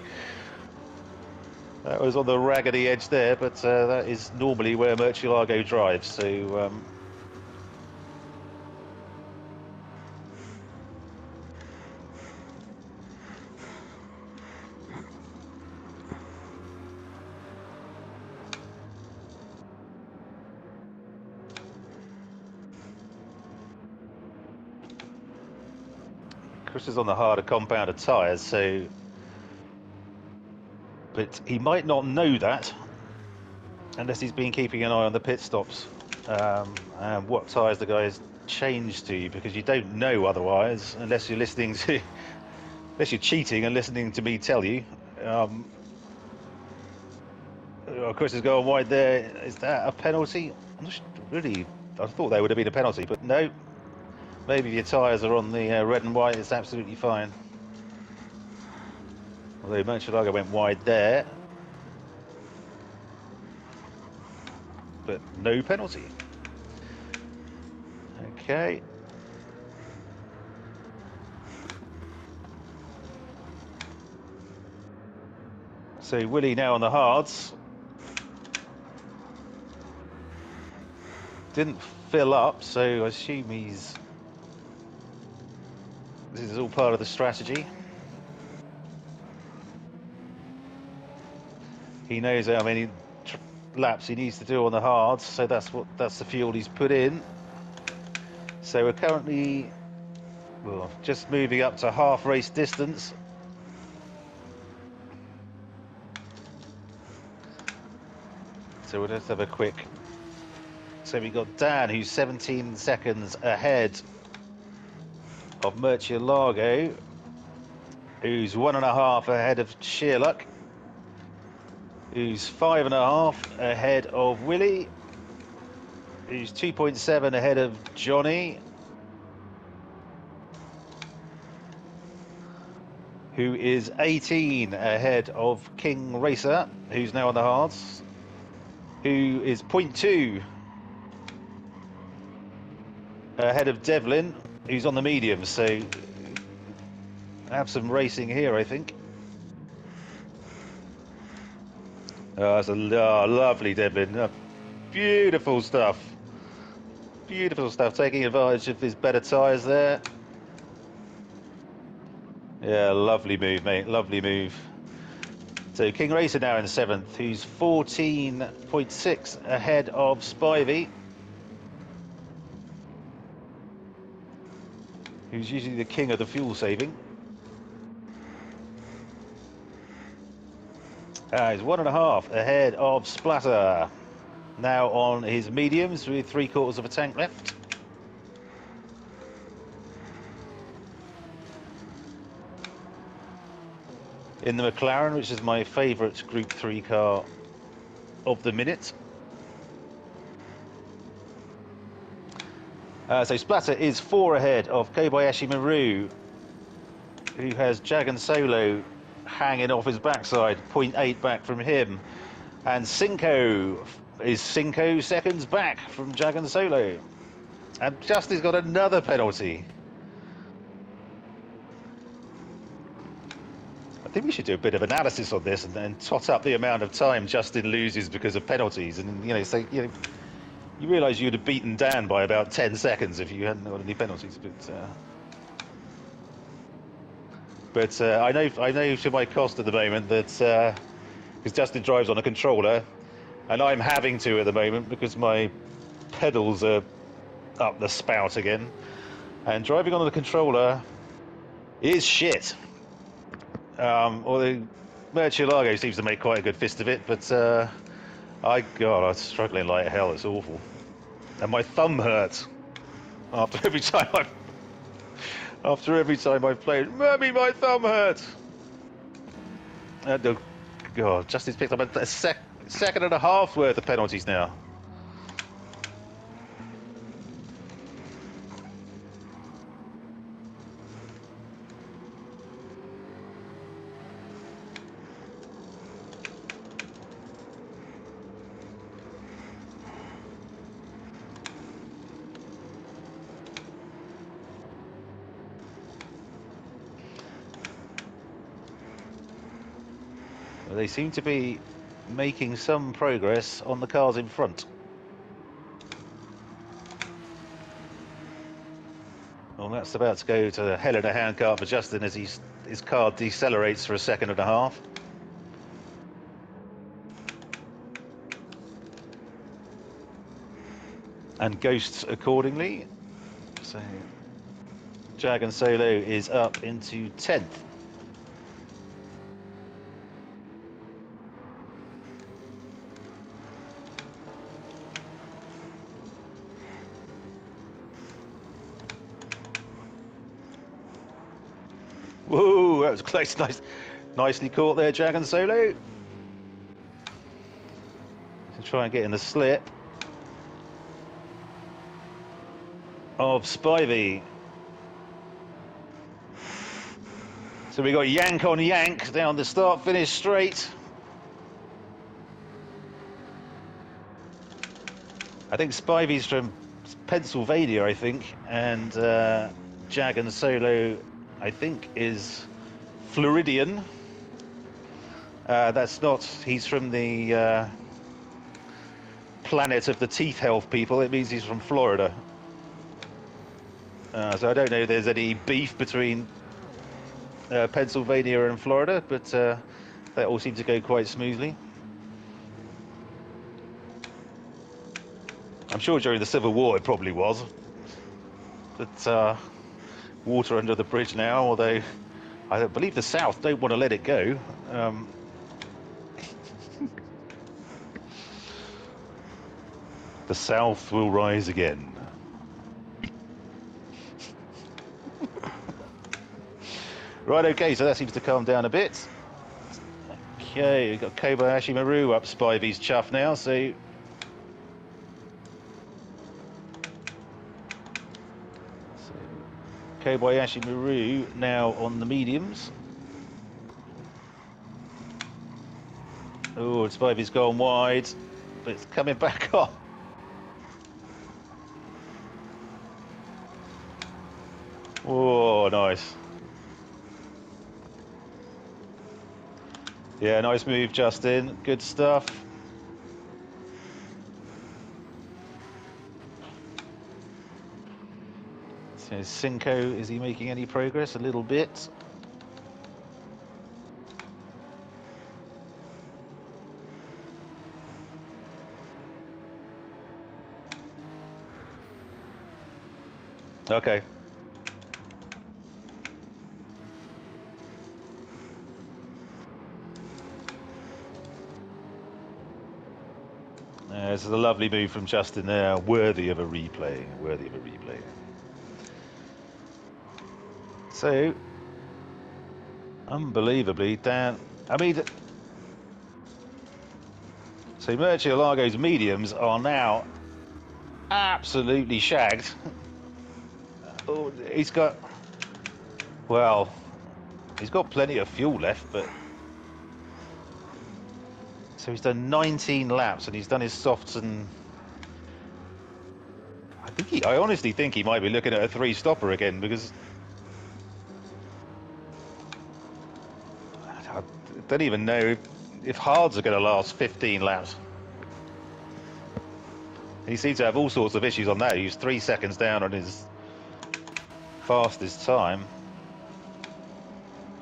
That was on the raggedy edge there, but that is normally where Murcielago drives, so Chris is on the harder compounded tyres, so but he might not know that unless he's been keeping an eye on the pit stops and what tyres the guys changed to, because you don't know otherwise unless you're listening to Unless you're cheating and listening to me tell you. Chris is going wide there. Is that a penalty? I'm not really. I thought there would have been a penalty, but no. Maybe if your tyres are on the red and white, it's absolutely fine. Although Mönchengladbach went wide there, but no penalty. Okay. So Willie now on the hards. Didn't fill up, so I assume he's... This is all part of the strategy. He knows how many laps he needs to do on the hards, so that's the fuel he's put in. So we're currently just moving up to half race distance. So we'll just have a quick. So we got Dan, who's 17 seconds ahead of Murcielago, who's 1.5 ahead of Sheerluck, who's 5.5 ahead of Willie, who's 2.7 ahead of Johnny, who is 18 ahead of King Racer, who's now on the hards, who is 0.2 ahead of Devlin, who's on the medium. So have some racing here, I think. That's a lovely Devlin. Beautiful stuff. Beautiful stuff. Taking advantage of his better tyres there. Yeah, lovely move, mate. Lovely move. So King Racer now in 7th, who's 14.6 ahead of Spivey, who's usually the king of the fuel saving. He's 1.5 ahead of Splatter, now on his mediums with 3/4 of a tank left. In the McLaren, which is my favourite Group 3 car of the minute. So Splatter is 4 ahead of Kobayashi Maru, who has Jagan Solo hanging off his backside, 0.8 back from him. And Cinco is 5 seconds back from Jagan Solo. And Justin's got another penalty. I think we should do a bit of analysis on this and then tot up the amount of time Justin loses because of penalties. And, say, you realise you'd have beaten Dan by about 10 seconds if you hadn't got any penalties. But I know to my cost at the moment that because Justin drives on a controller, and I'm having to at the moment because my pedals are up the spout again, and driving on the controller is shit. Although Murcielago seems to make quite a good fist of it, but I'm struggling like hell. It's awful, and my thumb hurts after every time I've played. Mummy, my thumb hurts. God, Justin's picked up a second and a half worth of penalties now. Well, they seem to be making some progress on the cars in front. Well, that's about to go to hell in a handcart for Justin as his car decelerates for a second and a half. And ghosts accordingly. So Jagan Solo is up into 10th. Whoa, that was close. Nicely caught there, Jag and Solo. To try and get in the slip of Spivey. So we got yank on yank down the start-finish straight. I think Spivey's from Pennsylvania, I think, and Jag and Solo, I think, is Floridian. That's not. He's from the planet of the teeth health people. It means he's from Florida. So I don't know if there's any beef between Pennsylvania and Florida, but that all seemed to go quite smoothly. I'm sure during the Civil War it probably was, but water under the bridge now, although I believe the South don't want to let it go. The South will rise again. Right, okay, so that seems to calm down a bit. Okay, we've got Kobayashi Maru up Spivey's chuff now, so... Kobayashi Maru now on the mediums. Oh, Spivey's gone wide, but it's coming back on. Oh, nice. Yeah, nice move, Justin. Good stuff. So Cinco, is he making any progress? A little bit. Okay. This is a lovely move from Justin there, worthy of a replay, worthy of a replay. So, unbelievably, Dan, I mean, so Murcielago's mediums are now absolutely shagged. Oh, he's got, well, he's got plenty of fuel left, but so he's done 19 laps and he's done his softs, and I honestly think he might be looking at a 3-stopper again, because I don't even know if hards are going to last 15 laps. He seems to have all sorts of issues on that. He was 3 seconds down on his fastest time,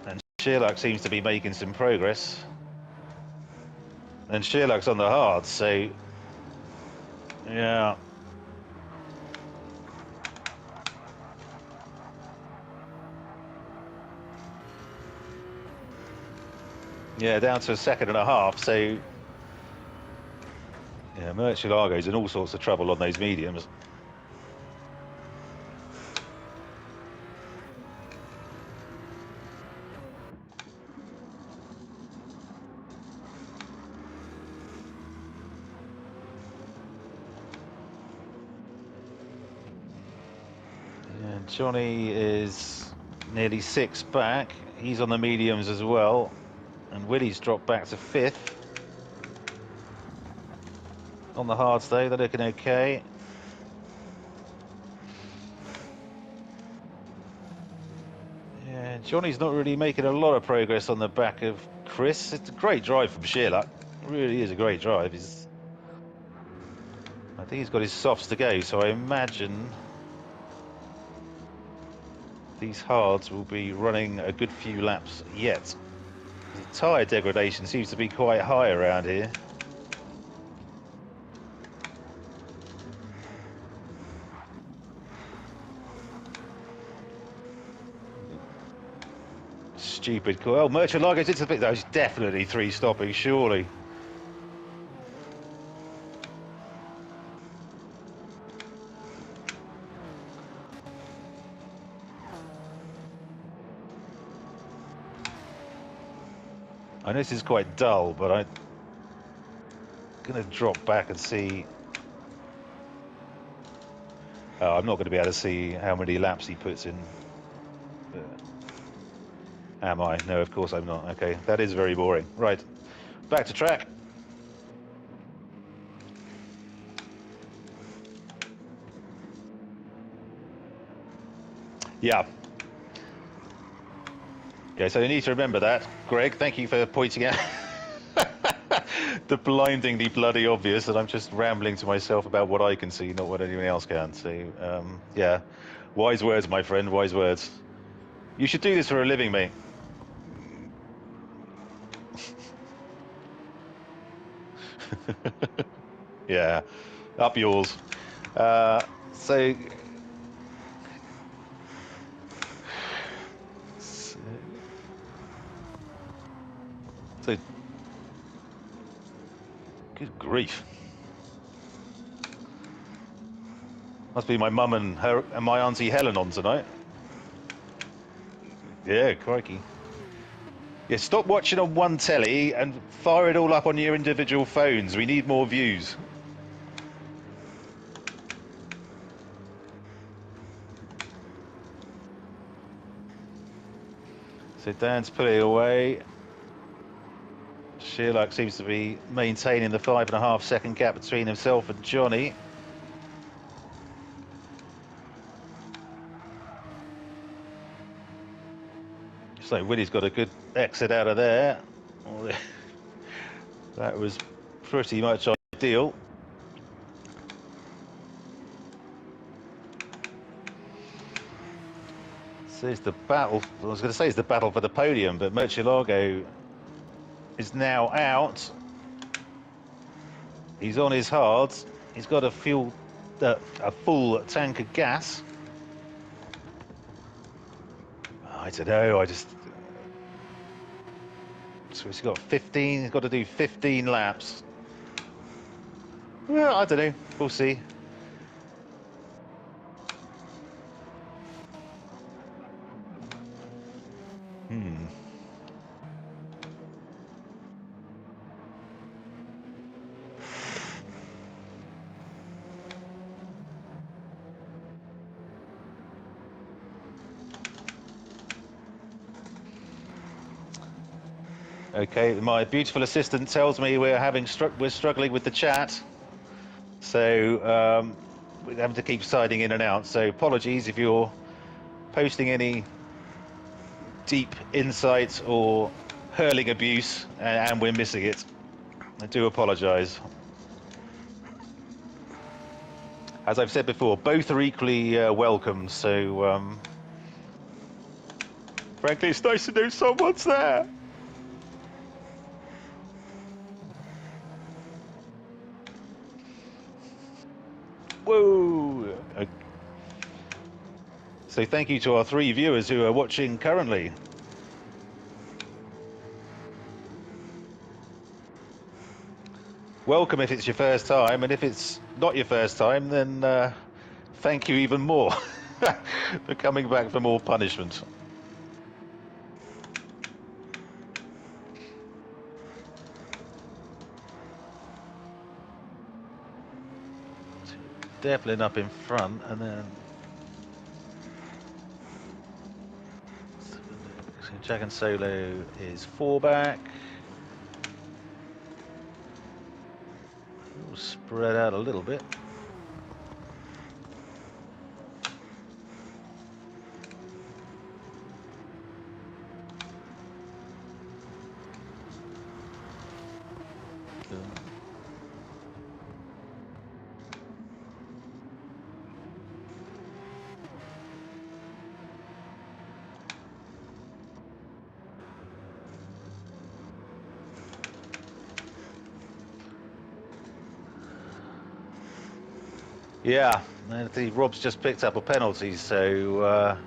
and Sherlock seems to be making some progress. And Sherlock's on the hard, so yeah. Yeah, down to a second and a half, so yeah, Murcielago's in all sorts of trouble on those mediums. And Johnny is nearly 6 back. He's on the mediums as well. And Willie's dropped back to 5th. On the hards though, they're looking okay. Yeah, Johnny's not really making a lot of progress on the back of Chris. It's a great drive from Sherlock. It really is a great drive. I think he's got his softs to go, so I imagine these hards will be running a good few laps yet. The tyre degradation seems to be quite high around here. Stupid call. Oh, Murcielago's into the pit. That was definitely 3-stopping, surely. I know this is quite dull, but I'm going to drop back and see. Oh, I'm not going to be able to see how many laps he puts in. Am I? No, of course I'm not. Okay, that is very boring. Right, back to track. Yeah. Okay, so you need to remember that. Greg, thank you for pointing out the blindingly bloody obvious that I'm just rambling to myself about what I can see, not what anyone else can. So, yeah, wise words, my friend, wise words. You should do this for a living, mate. Yeah, up yours. So, so, good grief. Must be my mum and her and my auntie Helen on tonight. Yeah, crikey. Yeah, stop watching on one telly and fire it all up on your individual phones. We need more views. So Dan's putting away. Sherlock seems to be maintaining the 5.5 second gap between himself and Johnny. So Willie's got a good exit out of there. That was pretty much ideal. So it's the battle. I was going to say it's the battle for the podium, but Murcielago is now out. He's on his hards. He's got a full tank of gas. I don't know. So he's got 15. He's got to do 15 laps. Well, I don't know. We'll see. Okay, my beautiful assistant tells me we're struggling with the chat, so we're having to keep signing in and out. So apologies if you're posting any deep insights or hurling abuse and we're missing it. I do apologise. As I've said before, both are equally welcome. So frankly, it's nice to know someone's there. Whoa! So thank you to our 3 viewers who are watching currently. Welcome if it's your first time, and if it's not your first time, then thank you even more for coming back for more punishment. Devlin up in front, and then Jack and Solo is 4 back. We'll spread out a little bit. Yeah, I think Rob's just picked up a penalty, so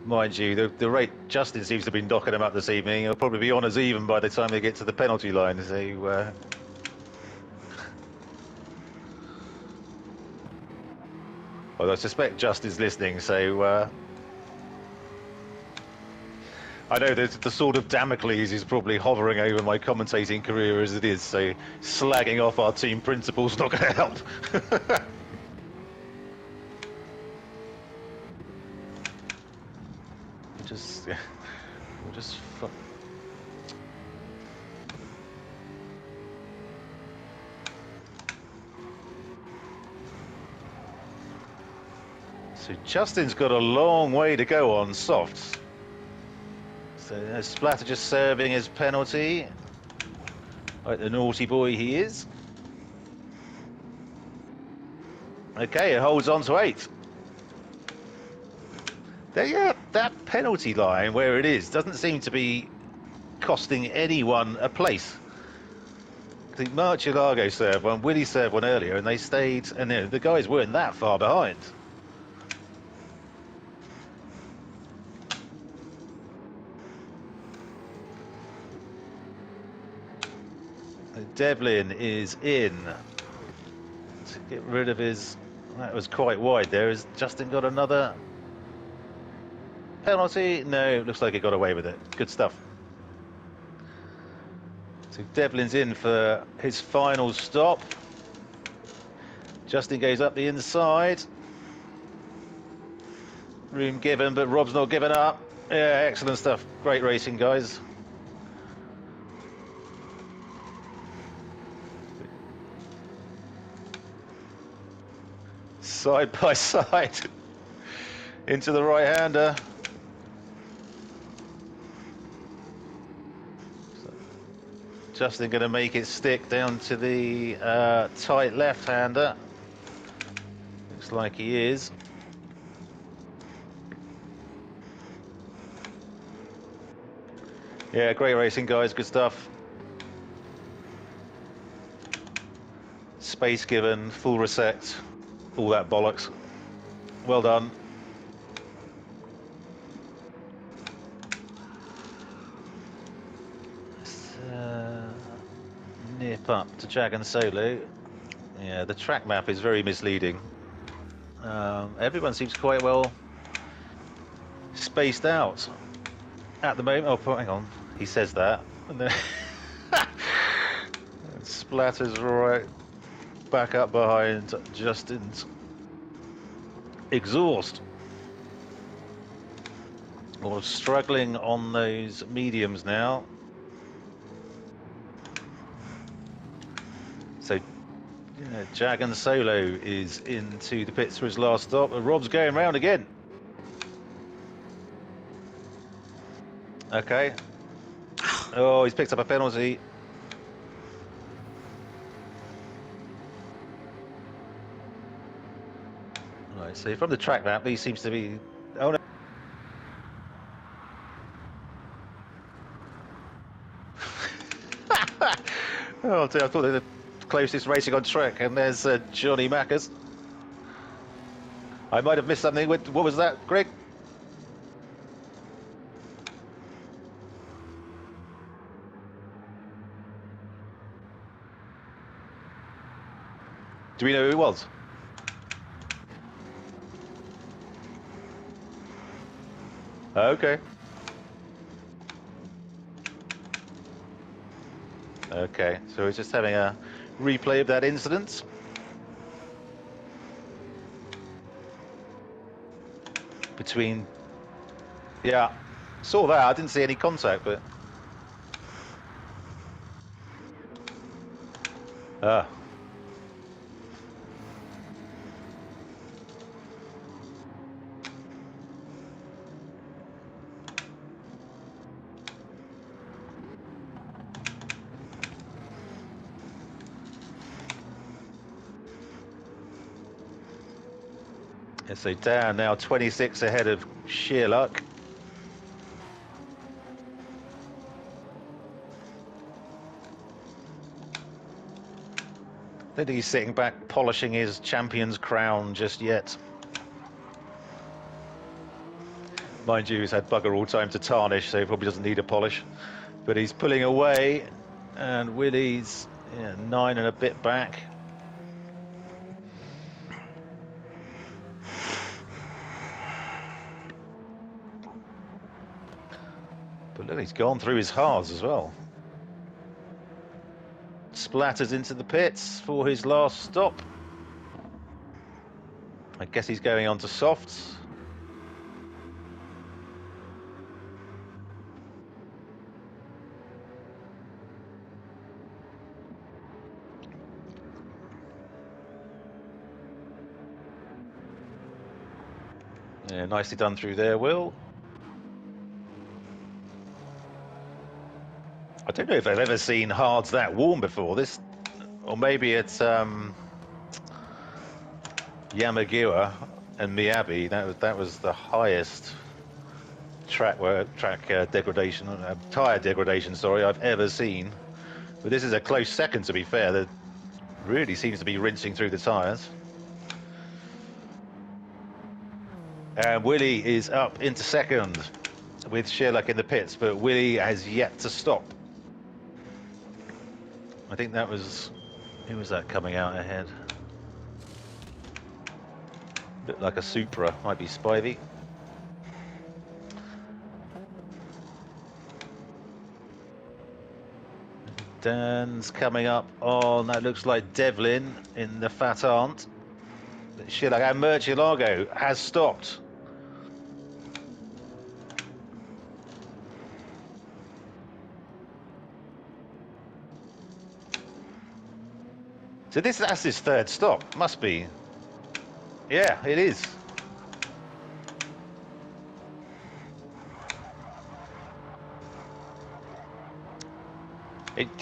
mind you, the rate Justin seems to be knocking him up this evening. He'll probably be on as even by the time they get to the penalty line. So well, I suspect Justin's listening, so I know that the sword of Damocles is probably hovering over my commentating career as it is, so slagging off our team principles not going to help. We'll just fuck. So Justin's got a long way to go on softs. So Splatter just serving his penalty, like the naughty boy he is. Okay, it holds on to 8. There, yeah, that penalty line where it is doesn't seem to be costing anyone a place. I think Marcialago served one, Willie served one earlier, and they stayed, and the guys weren't that far behind. Devlin is in to get rid of his. That was quite wide there. Has Justin got another penalty? No, looks like he got away with it. Good stuff. So Devlin's in for his final stop. Justin goes up the inside. Room given, but Rob's not giving up. Yeah, excellent stuff. Great racing, guys. Side by side into the right-hander. Justin going to make it stick down to the tight left-hander. Looks like he is. Yeah, great racing, guys. Good stuff. Space given, full reset, all that bollocks. Well done. Nip up to Jag and Solo. Yeah, the track map is very misleading. Everyone seems quite well spaced out at the moment. Oh, hang on. He says that. And then Splatter's right back up behind Justin's exhaust. Or struggling on those mediums now. So Jag and Solo is into the pits for his last stop, and Rob's going round again. Okay. Oh, he's picked up a penalty. Right, so from the track map, he seems to be. Oh no. Oh dear, I thought they were the closest racing on track, and there's Johnny Mackers. I might have missed something. What was that, Greg? Do we know who it was? Okay. Okay, so we're just having a replay of that incident. Between... Yeah, saw that. I didn't see any contact, but... Ah. Yeah, so down now 26 ahead of Sheer Luck. I don't think he's sitting back polishing his champion's crown just yet. Mind you, he's had bugger all time to tarnish, so he probably doesn't need a polish. But he's pulling away, and Willie's 9 and a bit back. But look, he's gone through his hards as well. Splatters into the pits for his last stop. I guess he's going on to softs. Yeah, nicely done through there, Will. I don't know if I've ever seen hards that warm before. This, or maybe it's Yamagiwa and Miyabi. That was the highest track degradation, tire degradation. Sorry, I've ever seen. But this is a close second, to be fair. That really seems to be rinsing through the tires. And Willie is up into second with Sherlock in the pits, but Willie has yet to stop. I think that was, who was that coming out ahead? Looked like a Supra, might be Spivey. Dan's coming up on, that looks like Devlin in the Fat Aunt. Sherlock and Murcielago has stopped. So that's his third stop, must be. Yeah, it is.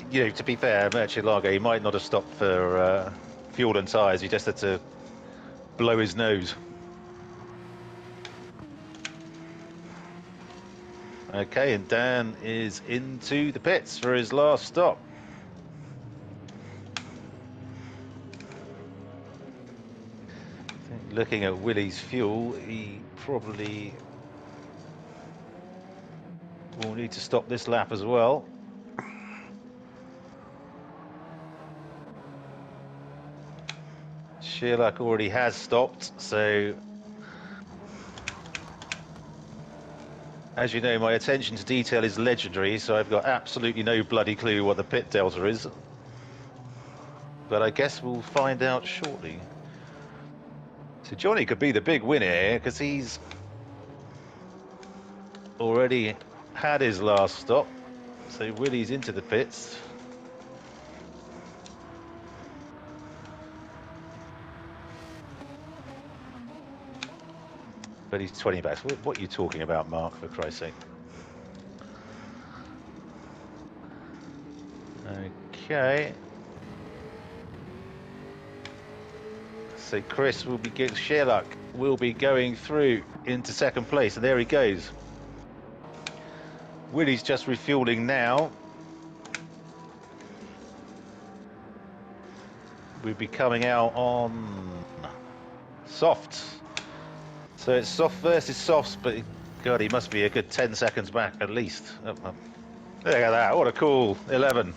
You know, to be fair, Murcielago, he might not have stopped for fuel and tyres. He just had to blow his nose. Okay, and Dan is into the pits for his last stop. I think looking at Willie's fuel, he probably will need to stop this lap as well. Sherlock already has stopped, so as you know, my attention to detail is legendary, so I've got absolutely no bloody clue what the pit delta is. But I guess we'll find out shortly. So Johnny could be the big winner here, because he's already had his last stop. So Willie's into the pits. But he's 20 back. What are you talking about, Mark, for Christ's sake? Okay. So Chris will be getting, Sherlock will be going through into second place, and there he goes. Willie's just refueling now. We'll be coming out on softs. So it's soft versus softs, but God, he must be a good 10 seconds back at least. Look at that, what a cool 11.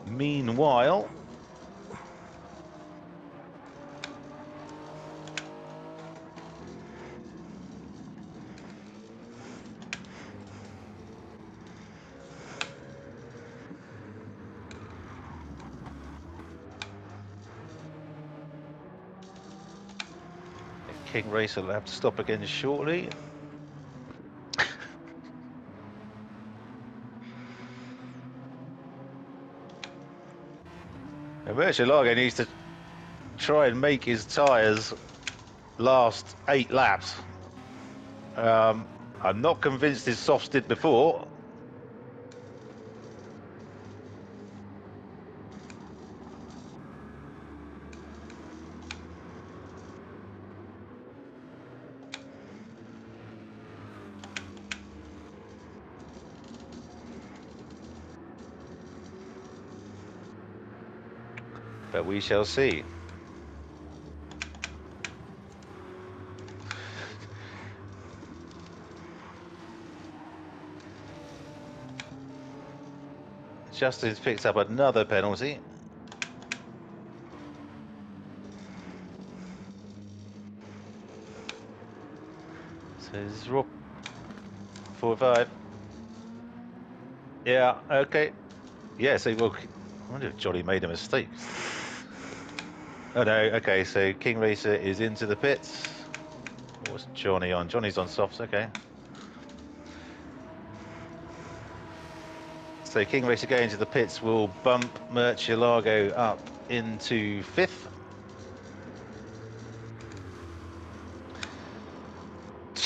Meanwhile, King Racer will have to stop again shortly. Murcielago needs to try and make his tyres last 8 laps. I'm not convinced his softs did before. But we shall see. Justin's picked up another penalty. So this is raw 4-5. Yeah, okay. Yeah, so well, I wonder if Johnny made a mistake. Oh no, okay, so King Racer is into the pits. What's Johnny on? Johnny's on softs, okay. So King Racer going to the pits will bump Murcielago up into 5th.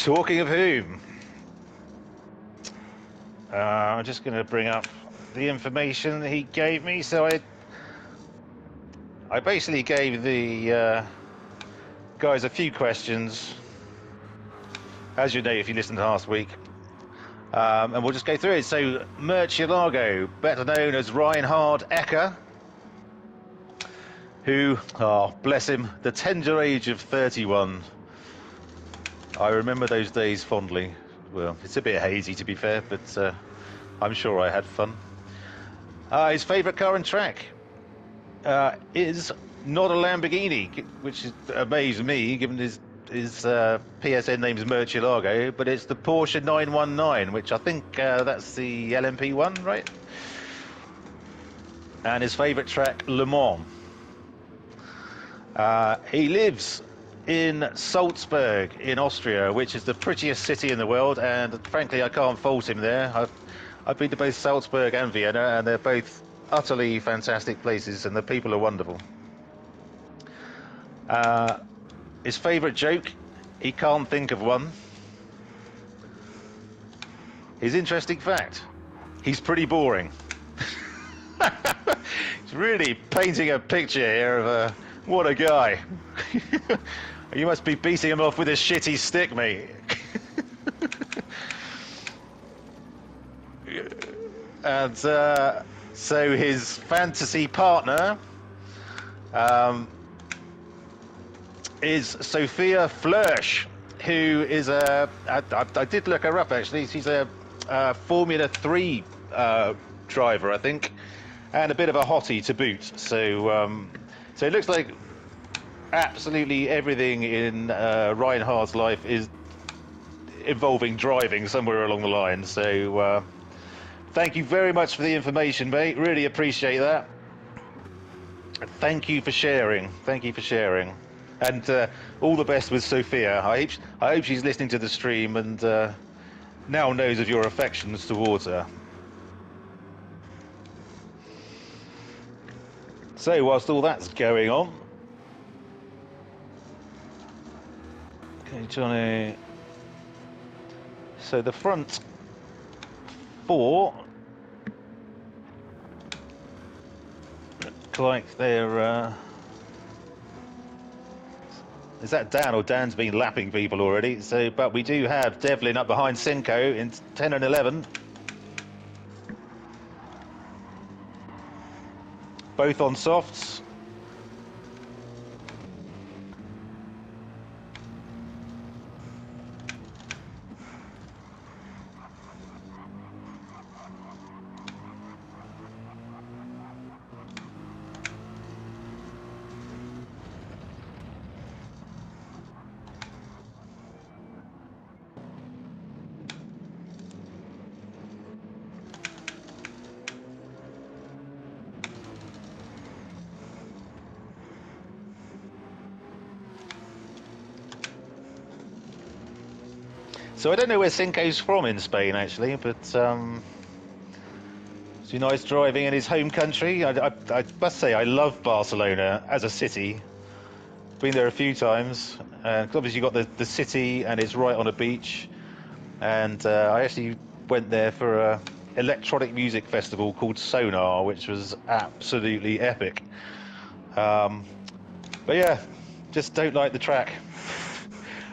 Talking of whom, I'm just going to bring up the information that he gave me. So I basically gave the guys a few questions, as you know if you listened to last week, and we'll just go through it. So Murcielago, better known as Reinhard Ecker, who, oh bless him, the tender age of 31. I remember those days fondly. Well, it's a bit hazy to be fair, but I'm sure I had fun. His favourite car and track is not a Lamborghini, which amazed me given his PSN name is Murcielago, but it's the Porsche 919, which I think that's the LMP one, right? And his favourite track, Le Mans. He lives in Salzburg in Austria, which is the prettiest city in the world, and frankly I can't fault him there. I've been to both Salzburg and Vienna, and they're both utterly fantastic places, and the people are wonderful. His favourite joke, he can't think of one. His interesting fact, he's pretty boring. He's really painting a picture here of what a guy. You must be beating him off with a shitty stick, mate. And so his fantasy partner is Sophia Flörsch, who is I did look her up actually. She's a Formula 3 driver, I think, and a bit of a hottie to boot. So so it looks like absolutely everything in Reinhard's life is involving driving somewhere along the line. So thank you very much for the information, mate. Really appreciate that. Thank you for sharing. Thank you for sharing. And all the best with Sophia. I hope she's listening to the stream and now knows of your affections towards her. So whilst all that's going on, okay, Johnny. So the front 4 look like they're. Is that Dan, or Dan's been lapping people already? So, but we do have Devlin up behind Senko in 10 and 11. Both on softs. So I don't know where Senko's from in Spain actually, but it's nice driving in his home country. I must say I love Barcelona as a city. Been there a few times. Obviously you've got the city and it's right on a beach. And I actually went there for a electronic music festival called Sonar, which was absolutely epic. But yeah, just don't like the track.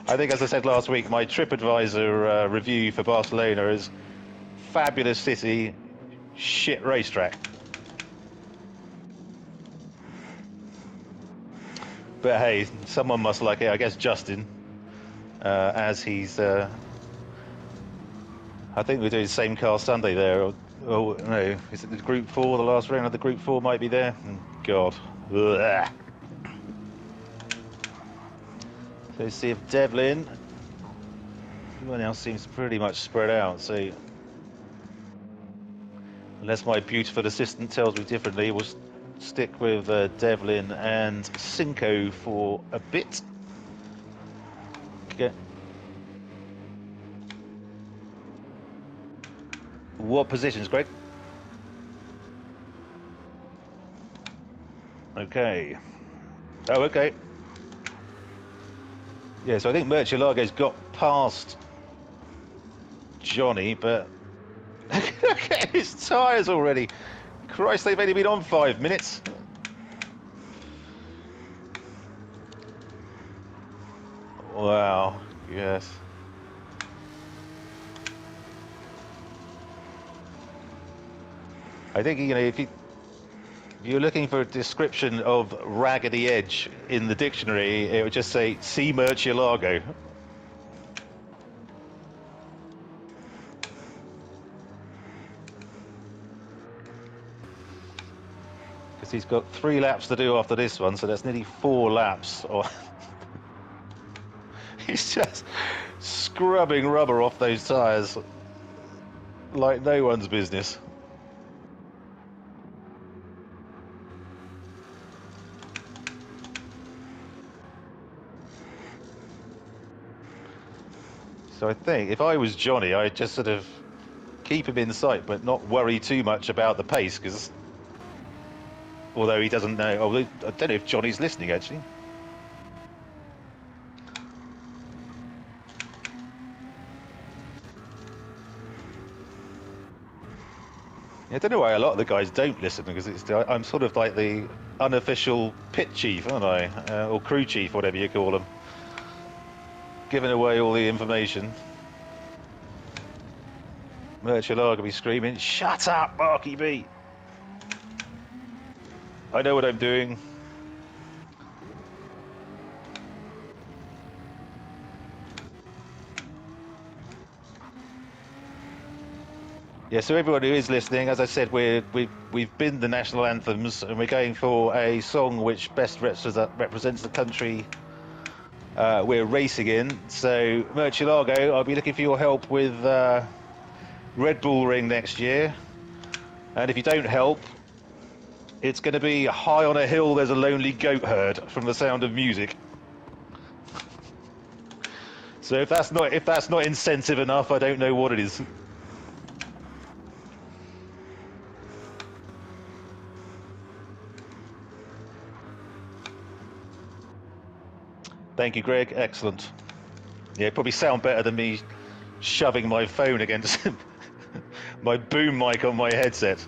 I think, as I said last week, my TripAdvisor review for Barcelona is fabulous city, shit racetrack. But hey, someone must like it. I guess Justin, as he's. I think we're doing the same car Sunday there. Oh no, is it the Group 4? The last round of the Group 4 might be there. God. Ugh. So let's see if Devlin Everyone else seems pretty much spread out, so unless my beautiful assistant tells me differently, we'll stick with Devlin and Cinco for a bit. Okay. What positions, Greg? Okay. Oh, okay. Yeah, so I think Murcielago's got past Johnny, but look at his tyres already. Christ, they've only been on 5 minutes. Wow, yes. I think, you know, if you're looking for a description of Raggedy Edge in the dictionary, it would just say, see Murcielago. Because he's got 3 laps to do after this one, so that's nearly 4 laps. Or he's just scrubbing rubber off those tyres like no one's business. So I think if I was Johnny, I'd just sort of keep him in sight, but not worry too much about the pace, because although he doesn't know, I don't know if Johnny's listening actually. I don't know why a lot of the guys don't listen, because I'm sort of like the unofficial pit chief, aren't I? Or crew chief, whatever you call them. Giving away all the information. Murcielago will be screaming, shut up, MarkyB! I know what I'm doing. Yeah, so everyone who is listening, as I said, we've been the national anthems, and we're going for a song which best represents the country we're racing in. So, Murcielago, I'll be looking for your help with Red Bull Ring next year. And if you don't help, it's going to be high on a hill, there's a lonely goat herd from The Sound of Music. So if that's not incentive enough, I don't know what it is. Thank you, Greg. Excellent. Yeah, probably sound better than me shoving my phone against my boom mic on my headset.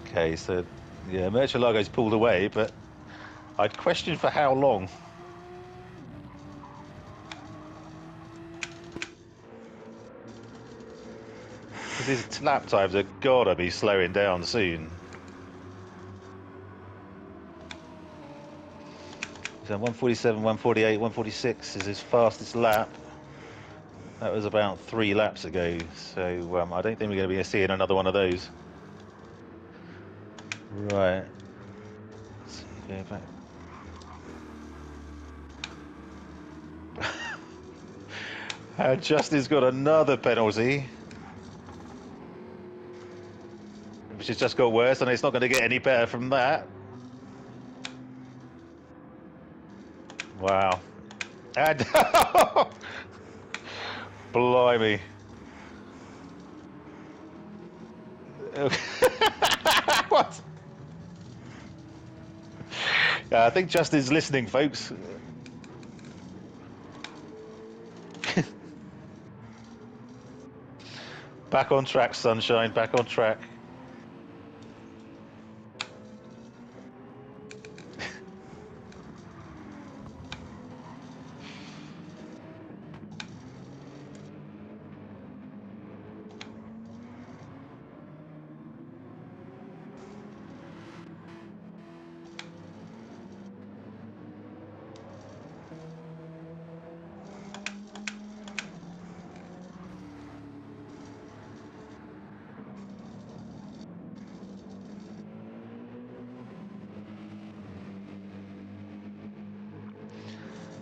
Okay, so yeah, Murcielago's pulled away, but I'd question for how long. Because his lap times are gotta be slowing down soon. So 147, 148, 146 is his fastest lap. That was about 3 laps ago, so I don't think we're going to be seeing another one of those. Right. Let's go back. Justin's got another penalty, which has just got worse, and it's not going to get any better from that. Wow. And blimey. What? I think Justin's listening, folks. Back on track, sunshine, back on track.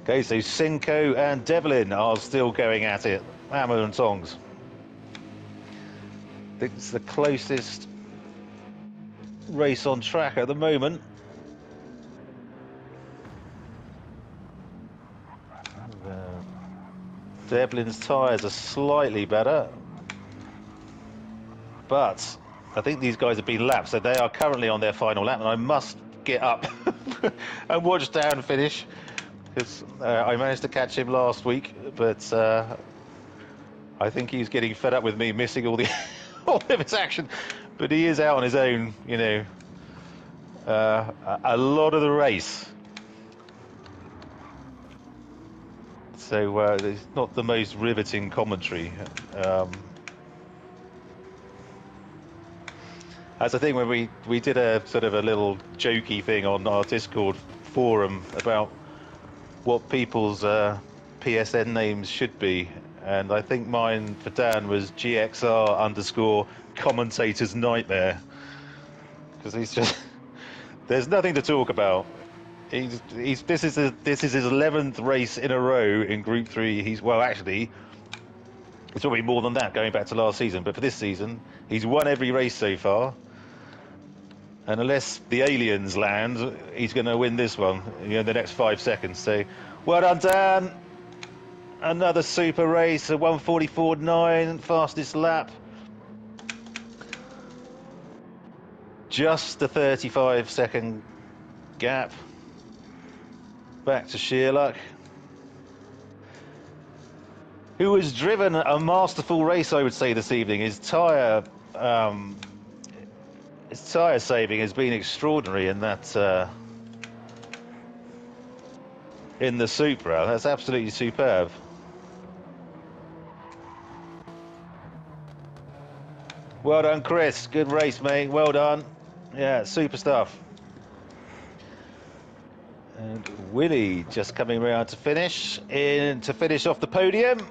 Okay, so Cinco and Devlin are still going at it. Hammer and tongs. I think it's the closest race on track at the moment. Devlin's tyres are slightly better, but I think these guys have been lapped, so they are currently on their final lap, and I must get up and watch Dan finish, because I managed to catch him last week, but I think he's getting fed up with me missing all the all of his action. But he is out on his own, you know, a lot of the race. So it's not the most riveting commentary. That's the thing when we did a sort of a little jokey thing on our Discord forum about what people's PSN names should be, and I think mine for Dan was GXR underscore commentator's nightmare, because he's just there's nothing to talk about. This is his 11th race in a row in Group 3. He's, well, actually, it's probably more than that going back to last season, but for this season he's won every race so far, and unless the aliens land, he's going to win this one, you know, in the next 5 seconds. So well done, Dan. Another super race, a 1:44.9, fastest lap. Just a 35-second gap back to Sheerluck, who has driven a masterful race, I would say, this evening. His tyre saving has been extraordinary in that in the Supra. That's absolutely superb. Well done, Chris. Good race, mate. Well done. Yeah, super stuff. And Willie just coming around to finish off the podium.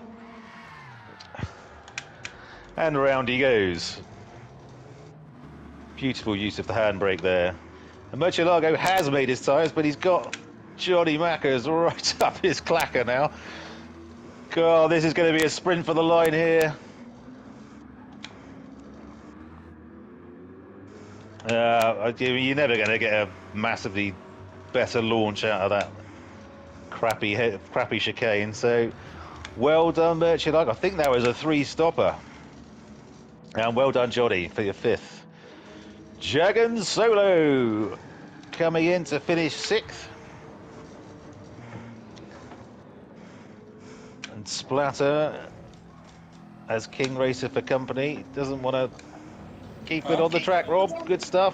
And round he goes. Beautiful use of the handbrake there. And Murcielago has made his tyres, but he's got Johnny Mackers right up his clacker now. God, this is going to be a sprint for the line here. You're never going to get a massively better launch out of that crappy chicane. So well done, Murcielago. I think that was a 3-stopper. And well done, Johnny, for your 5th. Jagan Solo coming in to finish 6th. And Splatter as King Racer for company. Doesn't want to keep it on the track, Rob. Good stuff.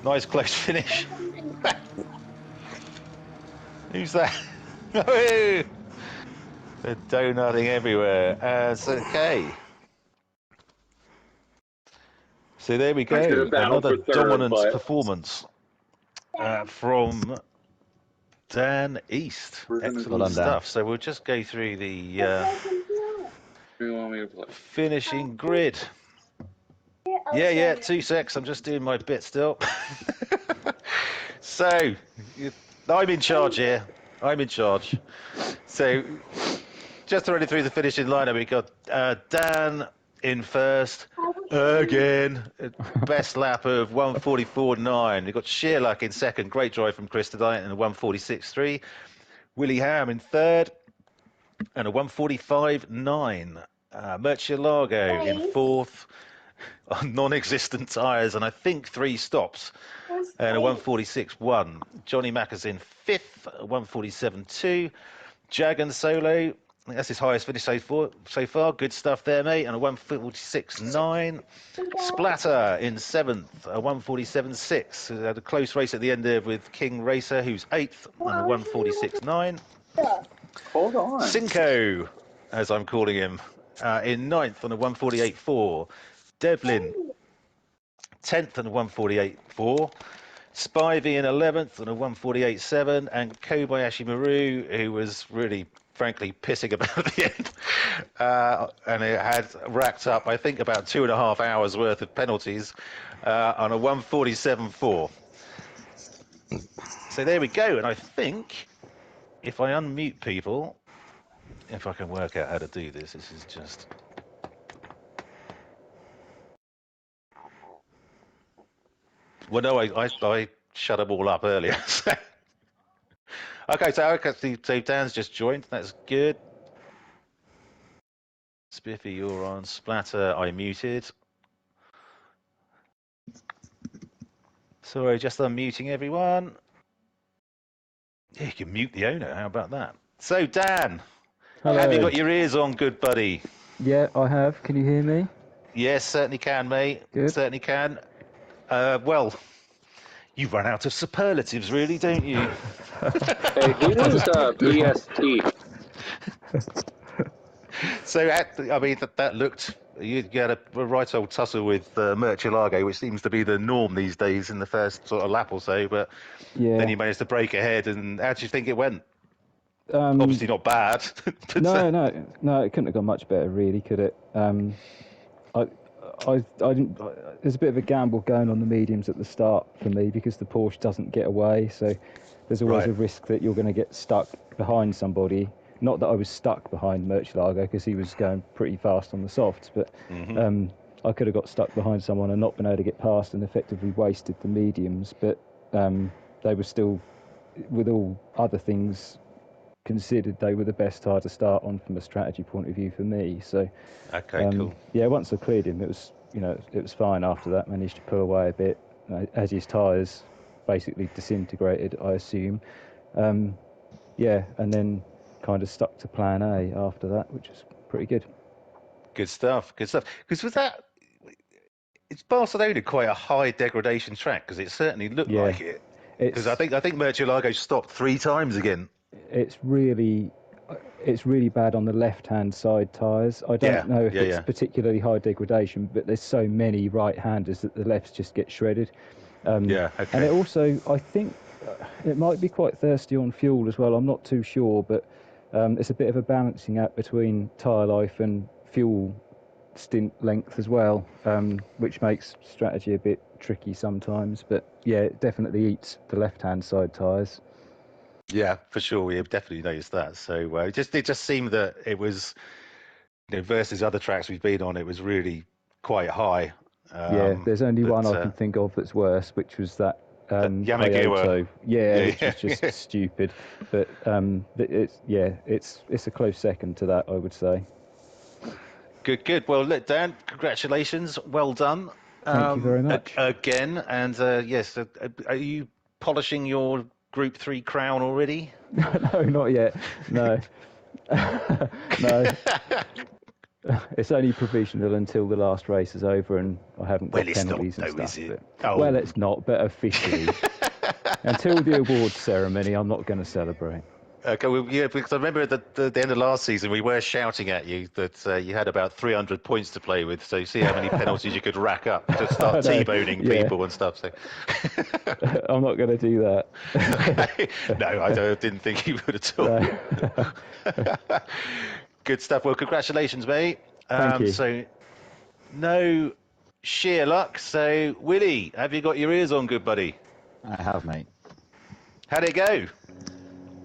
Nice close finish. Who's that? They're donutting everywhere. Okay. So there we go. Another dominant performance from Dan East. Excellent stuff. So we'll just go through the finishing grid. Yeah, 2 secs. I'm just doing my bit still. So I'm in charge here. I'm in charge. So just running through the finishing lineup, we got Dan in first again, best lap of 1:44.9. We've got Sheerluck in second, great drive from Chris tonight, and a 1:46.3. Willie Ham in third and a 1:45.9. Murcielago in fourth on non-existent tyres and I think 3 stops, and a 1:46.1. Johnny Mackers in fifth, a 1:47.2. Jagan Solo, I think that's his highest finish so far. Good stuff there, mate. And a 1:46.9. Splatter in seventh, a 1:47.6. Had a close race at the end there with King Racer, who's eighth, and a 1:46.9. Hold on. Cinco, as I'm calling him, in ninth on a 1:48.4. Devlin, 10th and a 1:48.4. Spivey in 11th on a 1:48.7, and Kobayashi Maru, who was really, frankly, pissing about at the end, and it had racked up, I think, about 2.5 hours worth of penalties on a 1:47.4. So there we go. And I think if I unmute people, if I can work out how to do this, this is just... Well, no, I shut them all up earlier. Okay, so Dan's just joined. That's good. Spiffy, you're on. Splatter, I muted. Sorry, just unmuting everyone. Yeah, you can mute the owner. How about that? So, Dan, Hello. have you got your ears on, good buddy? Yeah, I have. Can you hear me? Yes, certainly can, mate. Good. Certainly can. Well, you run out of superlatives, really, don't you? Hey, who is EST? So, I mean, that looked... You had a right old tussle with Murcielago, which seems to be the norm these days in the first sort of lap or so, but Yeah. then you managed to break ahead. And how do you think it went? Obviously not bad. But, No, it couldn't have gone much better, really, could it? I didn't. There's a bit of a gamble going on the mediums at the start for me because the Porsche doesn't get away, so there's always a risk that you're going to get stuck behind somebody. Not that I was stuck behind Murcielago because he was going pretty fast on the softs, but I could have got stuck behind someone and not been able to get past and effectively wasted the mediums. But they were still, with all other things considered, they were the best tire to start on from a strategy point of view for me. So okay, cool. Yeah, once I cleared him, it was fine. After that, managed to pull away a bit as his tyres basically disintegrated, I assume. Yeah, and then kind of stuck to plan A after that, which was pretty good. Good stuff. Good stuff. Because it's Barcelona quite a high degradation track? Because it certainly looked like it. Because I think Murcielago stopped 3 times again. It's really bad on the left-hand side tyres. I don't know if it's particularly high degradation, but there's so many right-handers that the lefts just get shredded. And it also, I think, it might be quite thirsty on fuel as well. I'm not too sure, but it's a bit of a balancing act between tyre life and fuel stint length as well, which makes strategy a bit tricky sometimes. But yeah, it definitely eats the left-hand side tyres. Yeah, for sure. We've definitely noticed that. So it just seemed that it was, versus other tracks we've been on, it was really quite high. There's only one I can think of that's worse, which was that Yamagiwa. Which was just stupid. But it's a close second to that, I would say. Good. Well, look, Dan, congratulations. Well done. Thank you very much. Again, and yes, are you polishing your Group 3 crown already? No, not yet. No. No. It's only provisional until the last race is over and I haven't got penalties and stuff. Is it? Well, it's not, but officially. Until the awards ceremony, I'm not going to celebrate. Okay, well, yeah, because I remember at the end of last season, we were shouting at you that you had about 300 points to play with, so you see how many penalties you could rack up to start T-boning people and stuff. So I'm not going to do that. No, I didn't think you would at all. No. Good stuff. Well, congratulations, mate. Thank you. So, no sheer luck. So, Willie, have you got your ears on, good buddy? I have, mate. How'd it go?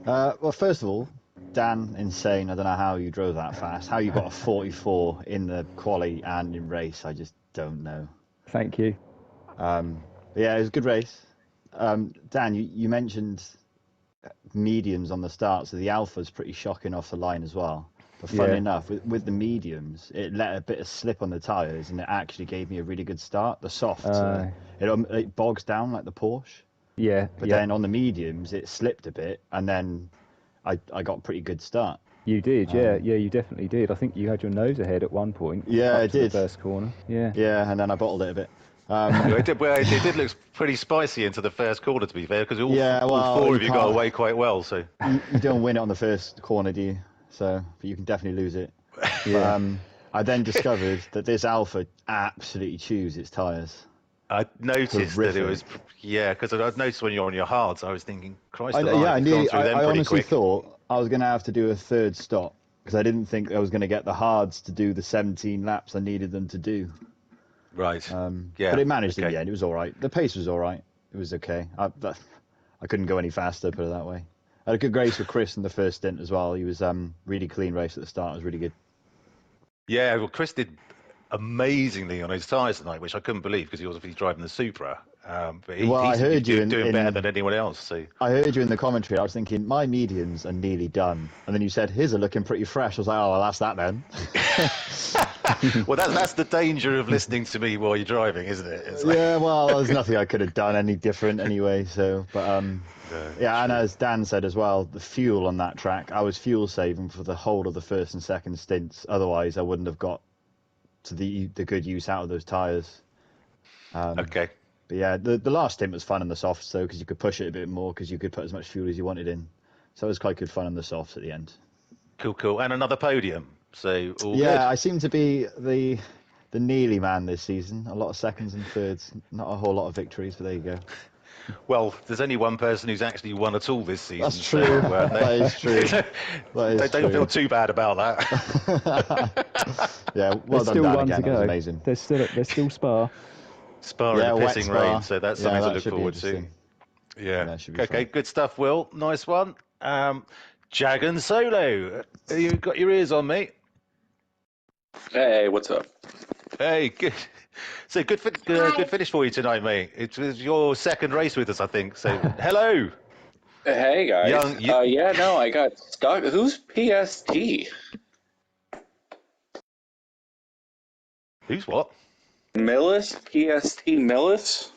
Well, first of all, Dan, insane. I don't know how you drove that fast. How you got a 44 in the quali and in race, I just don't know. Thank you. Yeah, it was a good race. Dan, you mentioned mediums on the start, so the Alpha's pretty shocking off the line as well. But funny enough, with the mediums, it let a bit of slip on the tyres, and it actually gave me a really good start. The softs, it bogs down like the Porsche. Yeah. But then on the mediums, it slipped a bit, and then I got a pretty good start. You did, you definitely did. I think you had your nose ahead at one point. Yeah, I did. The first corner. Yeah. Yeah, and then I bottled it a bit. It did look pretty spicy into the first corner, to be fair, because all 4 of you got away quite well. So you don't win it on the first corner, do you? So, but you can definitely lose it. Yeah. I then discovered that this Alpha absolutely chews its tyres. I noticed that it was, because I'd noticed when you're on your hards, I was thinking, Christ alive, I honestly thought I was going to have to do a third stop because I didn't think I was going to get the hards to do the 17 laps I needed them to do. Right. But it managed in the end. It was all right. The pace was all right. It was okay. I I couldn't go any faster, put it that way. I had a good race with Chris in the first stint as well. He was really clean race at the start. It was really good. Yeah, well, Chris did amazingly on his tyres tonight, which I couldn't believe because he was obviously driving the Supra. But I heard you doing better than anyone else. So I heard you in the commentary. I was thinking my mediums are nearly done, and then you said his are looking pretty fresh. I was like, oh, well, that's that then. well, that's the danger of listening to me while you're driving, isn't it? It's like... Yeah, well, there's nothing I could have done any different anyway. So, but yeah, and as Dan said as well, the fuel on that track, I was fuel saving for the whole of the first and second stints. Otherwise, I wouldn't have got to the good use out of those tyres. Okay. But yeah, the last stint was fun on the softs though, because you could push it a bit more because you could put as much fuel as you wanted in. So it was quite good fun on the softs at the end. Cool. And another podium. So all yeah, good. I seem to be the nearly man this season. A lot of seconds and thirds, not a whole lot of victories, but there you go. Well, there's only one person who's actually won at all this season. That's true. So, that is true. They don't feel too bad about that. Yeah, well there's done, still Dan, one again. to That was go. amazing. There's still Spa. Spa in Yeah, the wet pissing Spa. rain, so that's something to look forward to. Yeah. Should be Okay, fun. good stuff, Will. Nice one. Jagan Solo, you got your ears on, mate? Hey, what's up? Hey, good. So good finish for you tonight, mate. It was your second race with us, I think. So hello. Hey, guys. Yeah, no, I got stuck. Who's PST? Who's what? Millis? PST Millis?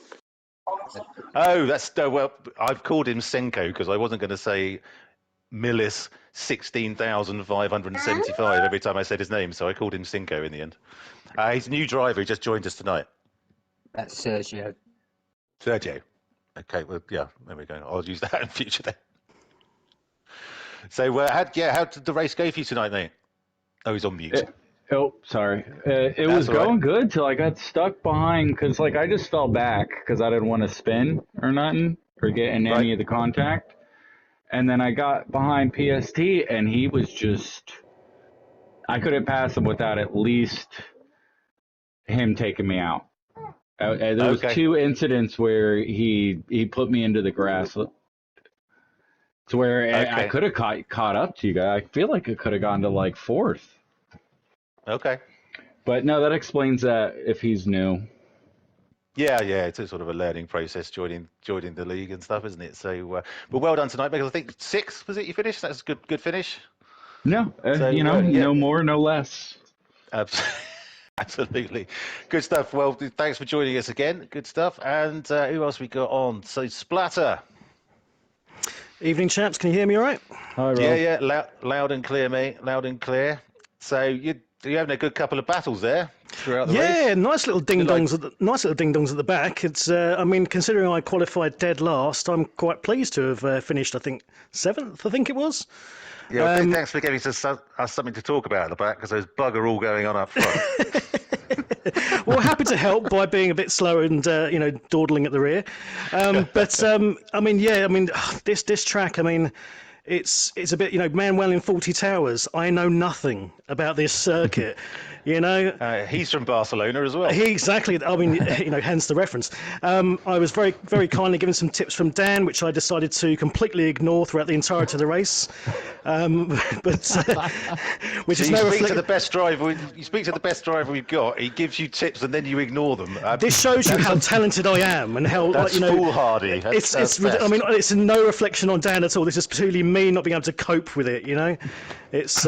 Oh, that's well. I've called him Senko because I wasn't going to say Millis 16,575 every time I said his name, so I called him Senko in the end. He's a new driver. He just joined us tonight. That's Sergio. Sergio. Okay, well, yeah, there we go. I'll use that in future then. So, how did the race go for you tonight, mate? Oh, he's on mute. Oh, sorry. It was going good till I got stuck behind because, I just fell back because I didn't want to spin or nothing or get in any of the contact. And then I got behind PST, and he was just... I couldn't pass him without at least him taking me out. There was 2 incidents where he put me into the grass to where I could have caught up to you guys. I feel like it could have gone to 4th. Okay. But no, that explains that if he's new. Yeah, it's a sort of a learning process joining the league and stuff, isn't it? So, but well done tonight, because I think 6th was it you finished? That's a good finish. No, no more, no less. Absolutely. Good stuff. Well, thanks for joining us again. Good stuff. And who else we got on? So, Splatter. Evening, chaps. Can you hear me all right? Hi, Rob. Yeah. Loud and clear, mate. Loud and clear. So, you're having a good couple of battles there throughout the race. Yeah, nice little ding-dongs at the back. It's, considering I qualified dead last, I'm quite pleased to have finished, I think, 7th, I think it was. Yeah, thanks for giving us something to talk about at the back, because there's bugger all going on up front. Well, happy to help by being a bit slower and dawdling at the rear. This track, it's a bit, man well in 40 towers. I know nothing about this circuit. He's from Barcelona as well. Exactly. Hence the reference. I was very, very kindly given some tips from Dan, which I decided to completely ignore throughout the entirety of the race. Which is no reflection. You speak to the best driver we've got. He gives you tips and then you ignore them. This shows you how talented I am and how foolhardy. It's no reflection on Dan at all. This is purely me not being able to cope with it. It's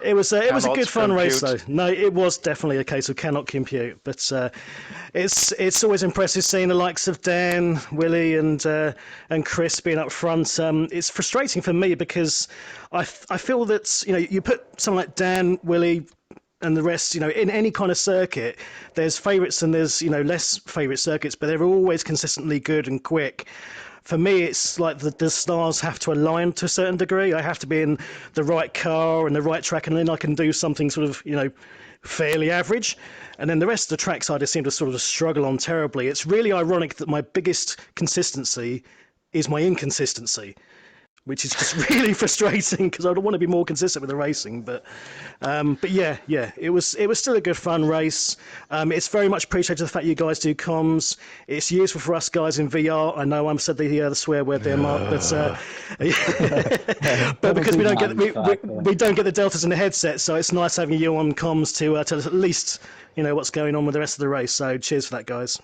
it was a good fun race though. No, it was definitely a case of cannot compute. But it's always impressive seeing the likes of Dan, Willie, and Chris being up front. It's frustrating for me because I feel that you put someone like Dan, Willie, and the rest, in any kind of circuit, there's favourites and there's less favourite circuits, but they're always consistently good and quick. For me, it's like the stars have to align to a certain degree. I have to be in the right car and the right track, and then I can do something sort of, fairly average. And then the rest of the tracks I just seem to sort of struggle on terribly. It's really ironic that my biggest consistency is my inconsistency. which is just really frustrating because I would want to be more consistent with the racing. But yeah, it was still a good fun race. It's very much appreciated the fact you guys do comms. It's useful for us guys in VR. I know I'm said the swear word there, Mark, but but because we don't get the deltas in the headset, so it's nice having you on comms to tell us at least what's going on with the rest of the race. So cheers for that, guys.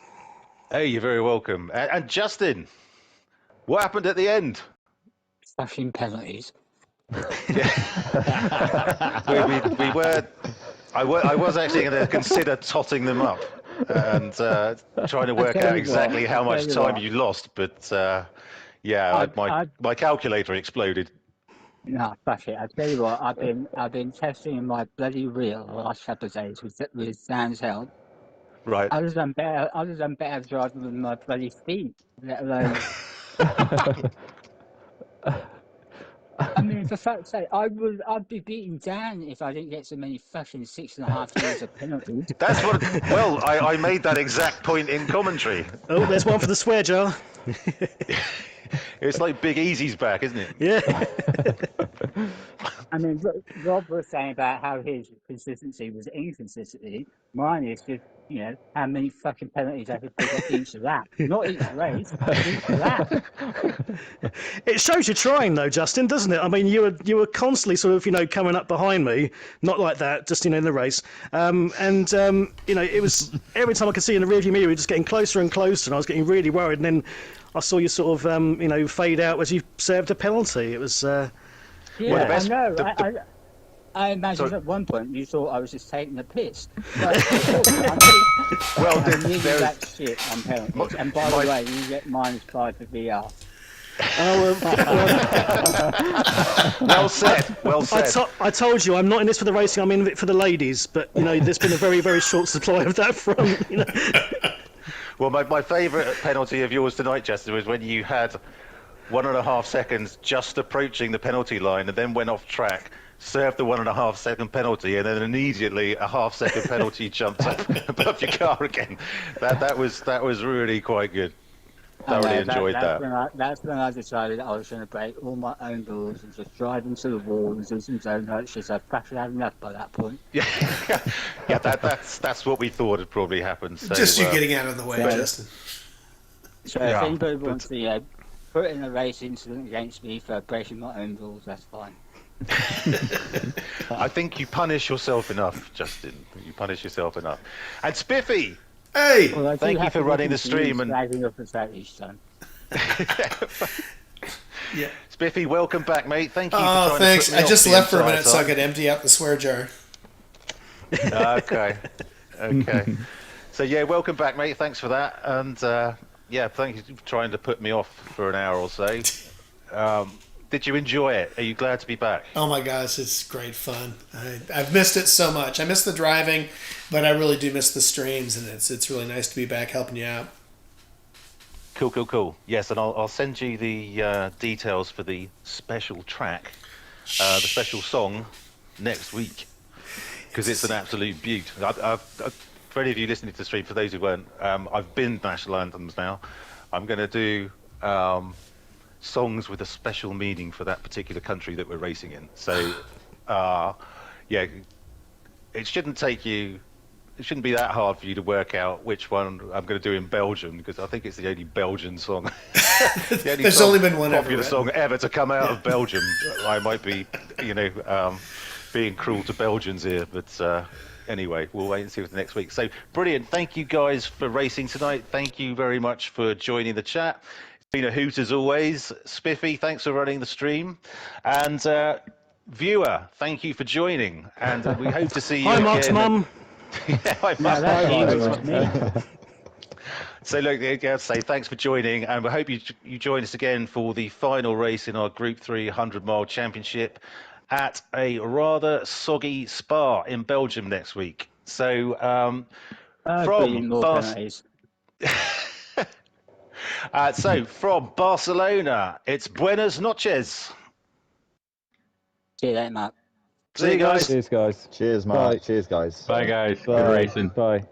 Hey, you're very welcome. And Justin, what happened at the end? Smashing penalties. we were. I was actually going to consider totting them up and trying to work out exactly how much time you lost, but my calculator exploded. No, fuck it. I tell you what, I've been testing my bloody reel the last couple of days with Dan's help. Right. I was done better driving with my bloody feet, let alone. I mean, for fuck's sake, I'd be beating Dan if I didn't get so many fucking 6.5 years of penalties. That's what. Well, I made that exact point in commentary. Oh, there's one for the swear jar. It's like Big Easy's back, isn't it? Yeah. I mean, Rob was saying about how his consistency was inconsistency. Mine is just, how many fucking penalties I could pick up each lap. Not each race, each lap. It shows you're trying, though, Justin, doesn't it? I mean, you were constantly sort of, coming up behind me, not like that, just in the race, it was every time I could see in the rearview mirror, you were just getting closer and closer, and I was getting really worried. And then I saw you sort of, fade out as you served a penalty. It was. I know. I imagine at one point you thought I was just taking the piss. But I'm nearly that shit on penalties. And by the way, you get -5 for VR. Well said. Well said. I told you I'm not in this for the racing. I'm in it for the ladies. But there's been a very, very short supply of that front. Well, my favourite penalty of yours tonight, Justin, was when you had 1.5 seconds just approaching the penalty line and then went off track, served the 1.5 second penalty, and then immediately a half-second penalty jumped up above your car again. That was really quite good. Thoroughly enjoyed that. That's when I decided I was going to break all my own rules and just drive into the wall and do some zone notes. I've practically had enough by that point. Yeah, that's what we thought had probably happened. So, just you getting out of the way, Justin. So if anybody wants to put in a race incident against me for breaking my own rules, that's fine. I think you punish yourself enough, Justin. You punish yourself enough. And Spiffy! Hey! Well, thank you for running the stream and up the each time. Yeah. Spiffy, welcome back, mate. Thank you. Oh, thanks. I just left for a minute so I could empty out the swear jar. Okay. So welcome back, mate. Thanks for that. And thank you for trying to put me off for an hour or so. Did you enjoy it? Are you glad to be back? Oh my gosh, it's great fun. I've missed it so much. I miss the driving, but I really do miss the streams, and it's really nice to be back helping you out. Cool. Yes, and I'll send you the details for the special track, the special song next week, because it's an absolute beaut. For any of you listening to the stream, for those who weren't, I've been national anthems now. I'm going to do songs with a special meaning for that particular country that we're racing in. So, it shouldn't be that hard for you to work out which one I'm going to do in Belgium, because I think it's the only Belgian song. There's only been one popular song ever to come out of Belgium. I might be, being cruel to Belgians here, but anyway, we'll wait and see for the next week. So, brilliant. Thank you guys for racing tonight. Thank you very much for joining the chat. Been a hoot as always. Spiffy, thanks for running the stream. And viewer, thank you for joining. And we hope to see you again. Hi, Mark's mum. Hi, Mark. So look, I'll say thanks for joining, and we hope you join us again for the final race in our Group 3 100-mile championship at a rather soggy Spa in Belgium next week. So from Barcelona, it's Buenas noches. See you later, Mark. See you guys. Cheers, guys. Cheers, Mark. Bye. Cheers, guys. Bye, guys. Bye. Good racing. Bye.